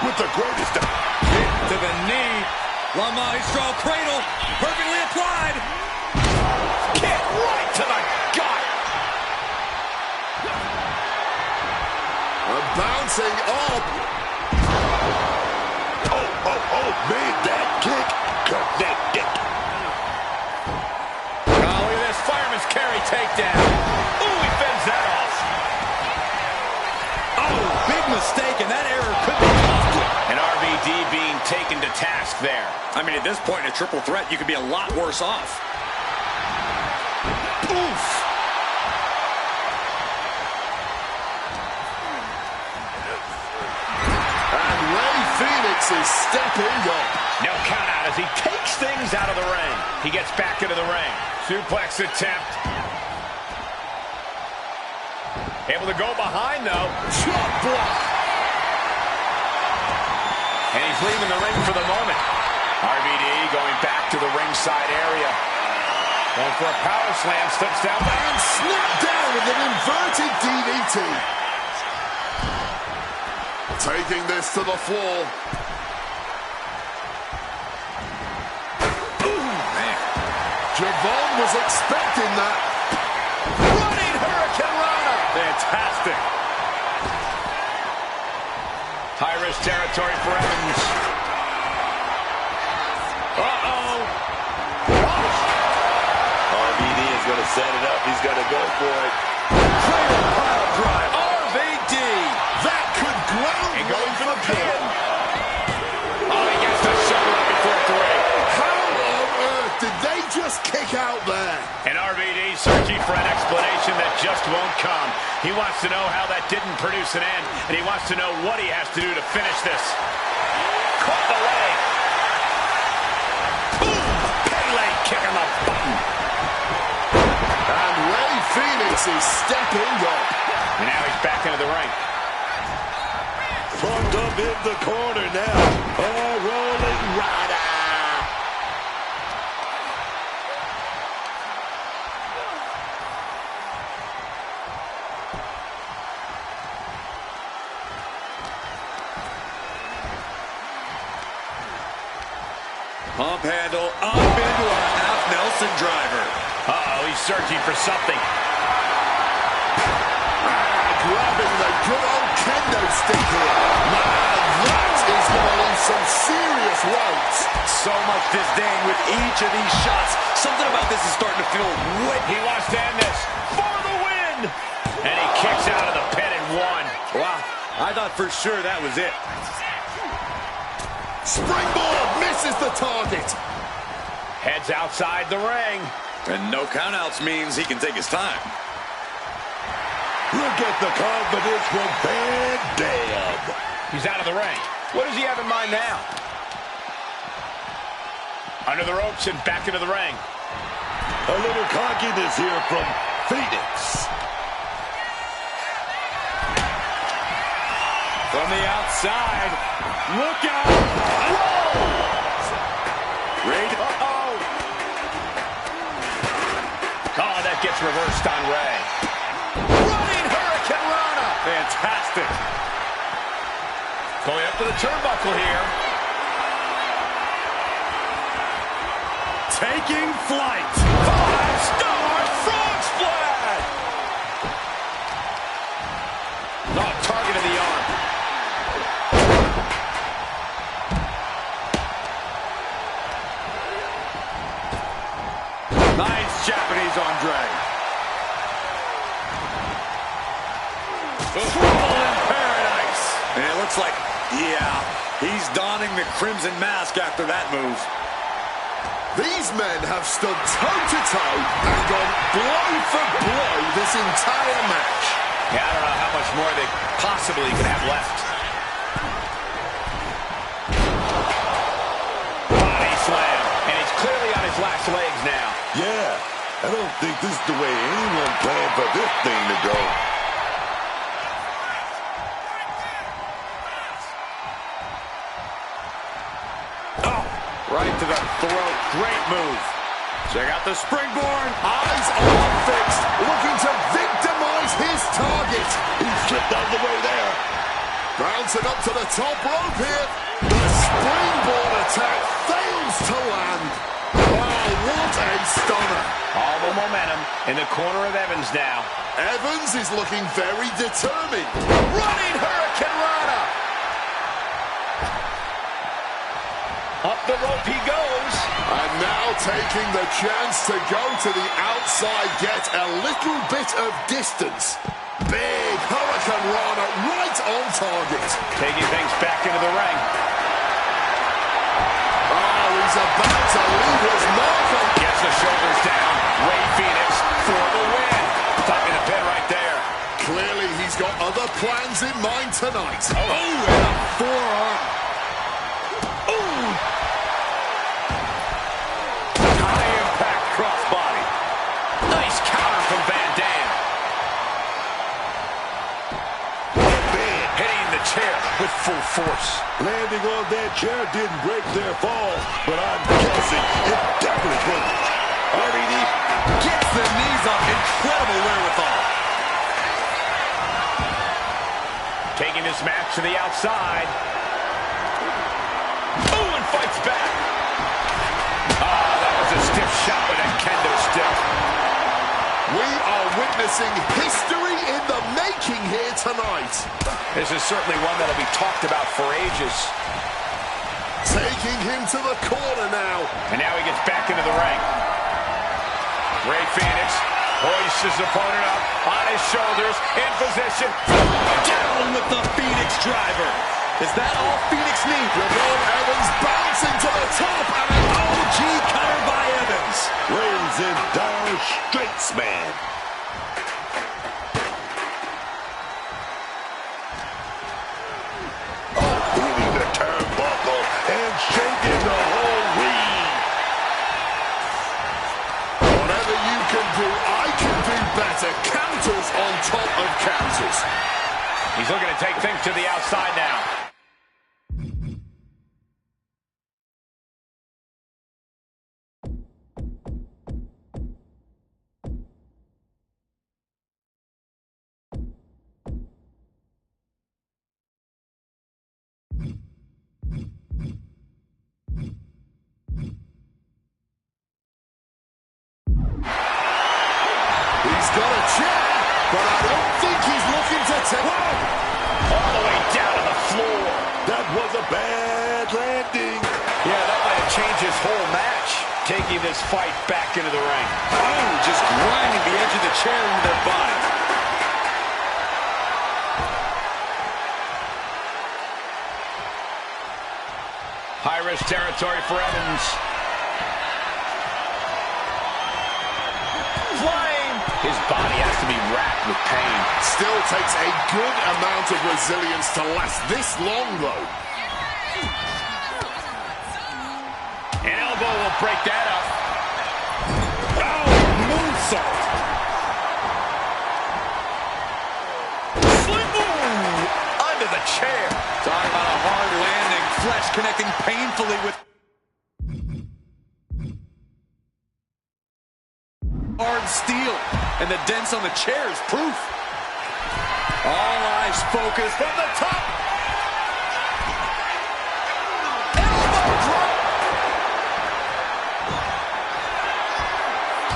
With the greatest.
Hit to the knee. La Maestro cradle. Perfectly applied.
Kick right to the gut.
Bouncing up.
Oh, made that kick. Connected.
Oh, look at this fireman's carry takedown. Ooh, he fends that off.
Oh, big mistake, and that error could be costly.
And RVD being taken to task there.
I mean, at this point in a triple threat, you could be a lot worse off.
Oof. And Ray Phoenix is stepping up.
No count out as he takes things out of the ring. He gets back into the ring. Suplex attempt. Able to go behind, though.
Chop block.
And he's leaving the ring for the moment. RVD going back to the ringside area. Going for a power slam. Steps down.
And snapped down with an inverted DDT. Taking this to the floor. Javon was expecting that.
Running Hurricane Rana.
Fantastic.
High-risk territory for Evans. Uh-oh.
RVD is going to set it up. He's going to go for it.
Cradle pile drive.
RVD.
That could ground
And going for the
pin.
pin. Oh, he gets the shoulder up before 3.
How on earth did they just kick out there?
And RVD searching for an explanation that just won't come. He wants to know how that didn't produce an end, and he wants to know what he has to do to finish this. Caught the leg. Boom! Pele kicking the button.
And Ray Phoenix is stepping up.
And now he's back into the ring.
Front up in the corner now. Oh, rolling rider.
Pump handle up into a half Nelson driver.
Uh-oh, he's searching for something.
Grabbing the good old kendo stick here. Man, that is going to leave some serious weight.
So much disdain with each of these shots. Something about this is starting to feel way...
He wants to end this for the win. And he kicks out of the pin and 1.
Wow, I thought for sure that was it.
springboard misses the target.
Heads outside the ring.
And no countouts means he can take his time.
Look at the confidence from Van Dam.
He's out of the ring. What does he have in mind now? Under the ropes and back into the ring.
A little cockiness here from Phoenix.
From the outside. Look out. Whoa! Ray.
Uh-oh. Oh, that gets reversed on Ray. Running Hurricane Rana.
Fantastic.
Going up to the turnbuckle here.
Taking flight.
5-star frog splash. Oh, target of the arm.
Nice Japanese arm drag. Trouble in paradise. And it looks like, yeah, he's donning the crimson mask after that move.
These men have stood toe-to-toe and gone blow for blow this entire match.
Yeah, I don't know how much more they possibly can have left. Body slam. And he's clearly on his last legs now.
Yeah, I don't think this is the way anyone planned for this thing to go.
Right to the throat. Great move. Check out the springboard.
Eyes on fixed, looking to victimize his target.
He slipped out of the way there.
Bouncing up to the top rope here. The springboard attack fails to land. Wow, what a stunner.
All the momentum in the corner of Evans now.
Evans is looking very determined. Running Hurricane Rana.
Up the rope he goes.
And now taking the chance to go to the outside, get a little bit of distance. Big Hurricane Rana right on target.
Taking things back into the ring.
Oh, he's about to leave his mark on.
Gets the shoulders down. Ray Phoenix for the win. Tucking the pin right there.
Clearly, he's got other plans in mind tonight.
Oh, and a forearm.
High-impact crossbody. Nice counter from Van Dam. Hitting the chair with full force.
Landing on that chair didn't break their fall, but I'm guessing it definitely broke.
RVD gets the knees up. Incredible wherewithal.
Taking this match to the outside. Oh, and fights back. Ah, that was a stiff shot with a kendo stick.
We are witnessing history in the making here tonight.
This is certainly one that'll be talked about for ages.
Taking him to the corner now.
And now he gets back into the ring. Ray Phoenix hoists his opponent up on his shoulders, in position.
Down with the Phoenix driver. Is that all Phoenix needs?
Lavon Evans bouncing to the top, and an
OG cutter by Evans.
Ray's in dire straits, man. Hitting the turnbuckle and shaking the whole ring.
Whatever you can do, I can do better. Counters on top of counters.
He's looking to take things to the outside now.
He's got a chair, but I don't think he's looking to take...
All the way down to the floor.
That was a bad landing.
Yeah, that might have changed his whole match. Taking this fight back into the ring.
Oh, just grinding the edge of the chair into their body.
dangerous territory for Evans. Flying. His body has to be racked with pain.
Still takes a good amount of resilience to last this long, though.
An elbow will break that up.
Oh, moonsault.
Under the chair.
Talking about a hard landing, flesh connecting painfully with hard steel, and the dents on the chair is proof. All eyes focused from the top. Elbow drop.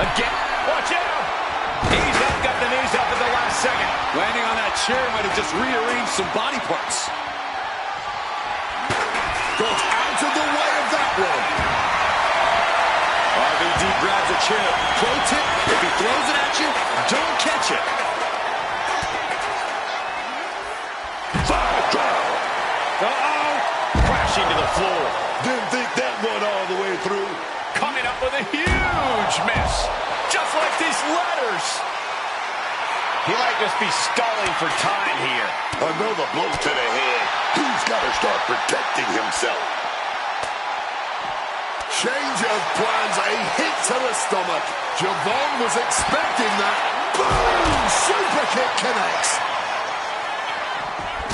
Again. Watch out. He's up, got the knees up at the last second.
Landing on that chair might have just rearranged some body parts.
Got out of the way of that one.
RVD grabs a chair. Pro tip, if he throws it at you, don't catch it.
Side drop.
Uh-oh. Crashing to the floor.
Didn't think that one all the way through.
Coming up with a huge miss. Just like these letters. He might just be stalling for time here.
Another blow to the head. He's got to start protecting himself.
Change of plans, a hit to the stomach. Javon was expecting that. Boom! Super kick connects.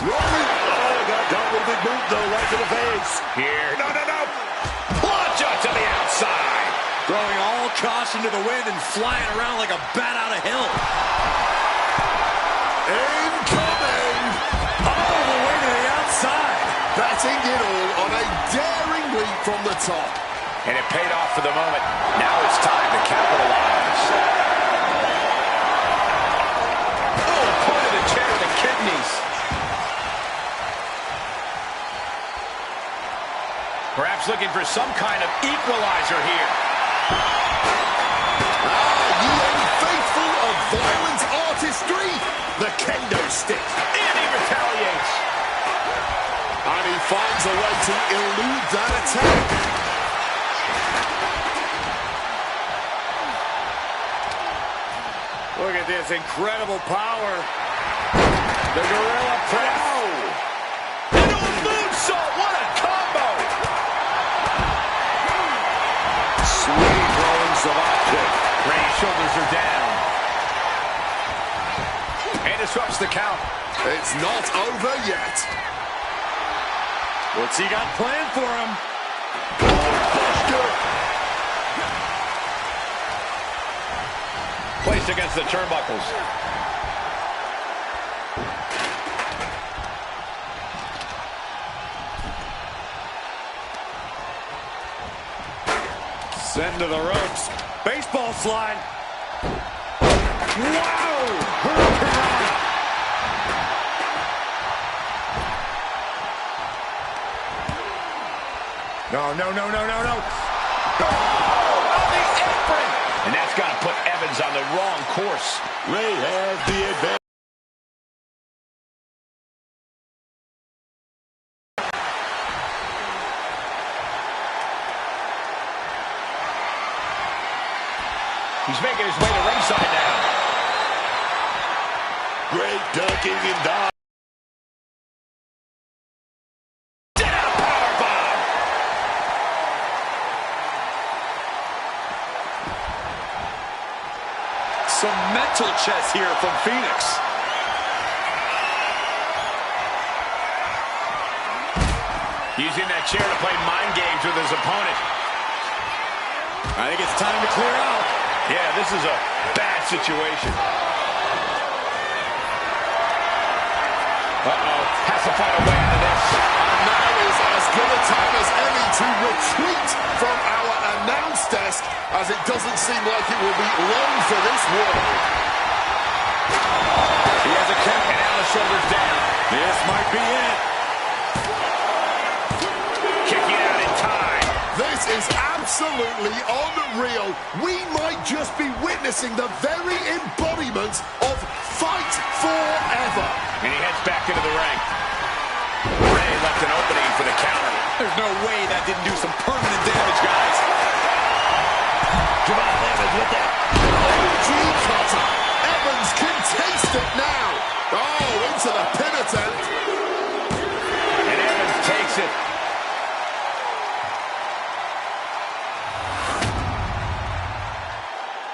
Roman.
Oh, got with a big boot, though, right to the face.
Here. No. Plancha to the outside.
Throwing all caution to the wind and flying around like a bat out of hell.
Incoming.
All the way to the outside.
Batting it all on a daring leap from the top.
And it paid off for the moment. Now it's time to capitalize. Oh, point of the chair to the kidneys. Perhaps looking for some kind of equalizer here.
Ye faithful of violent artistry. The kendo stick.
And he retaliates.
And he finds a way to elude that attack.
Look at this incredible power. The gorilla press.
Into a moonsault. What a combo.
Sweet rolling savate kick.
Ray's shoulders are down. And disrupts the count.
It's not over yet.
What's he got planned for him?
Placed against the turnbuckles.
Sent to the ropes. Baseball slide. Wow! Hurricane. No.
And that's got to put Evans on the wrong course.
Ray has the advantage.
He's making his way to ringside now.
Great ducking and dodge.
Some mental chess here from Phoenix.
Using that chair to play mind games with his opponent.
I think it's time to clear out.
Yeah, this is a bad situation. Uh-oh, has to find a way out of this.
And now is as good a time as any to retreat from our announce desk, as it doesn't seem like it will be long for this world.
He has a count, and now the shoulders down.
This might be it.
Kicking out in time.
This is absolutely unreal. We might just be witnessing the very embodiment of Fight Forever.
And he heads back into the ring. Ray left an opening for the counter.
There's no way that didn't do some permanent damage, guys.
Javon Evans with that OG cutter. Evans can taste it now. Oh, into the pin attempt.
And Evans takes it.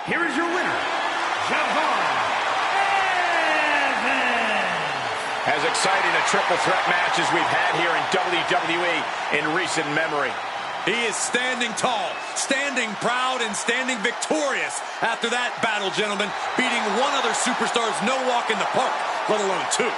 Here is your winner, Javon Evans.
As exciting a triple threat match as we've had here in WWE in recent memory.
He is standing tall, standing proud, and standing victorious after that battle, gentlemen, beating one other superstar's no walk in the park, let alone two.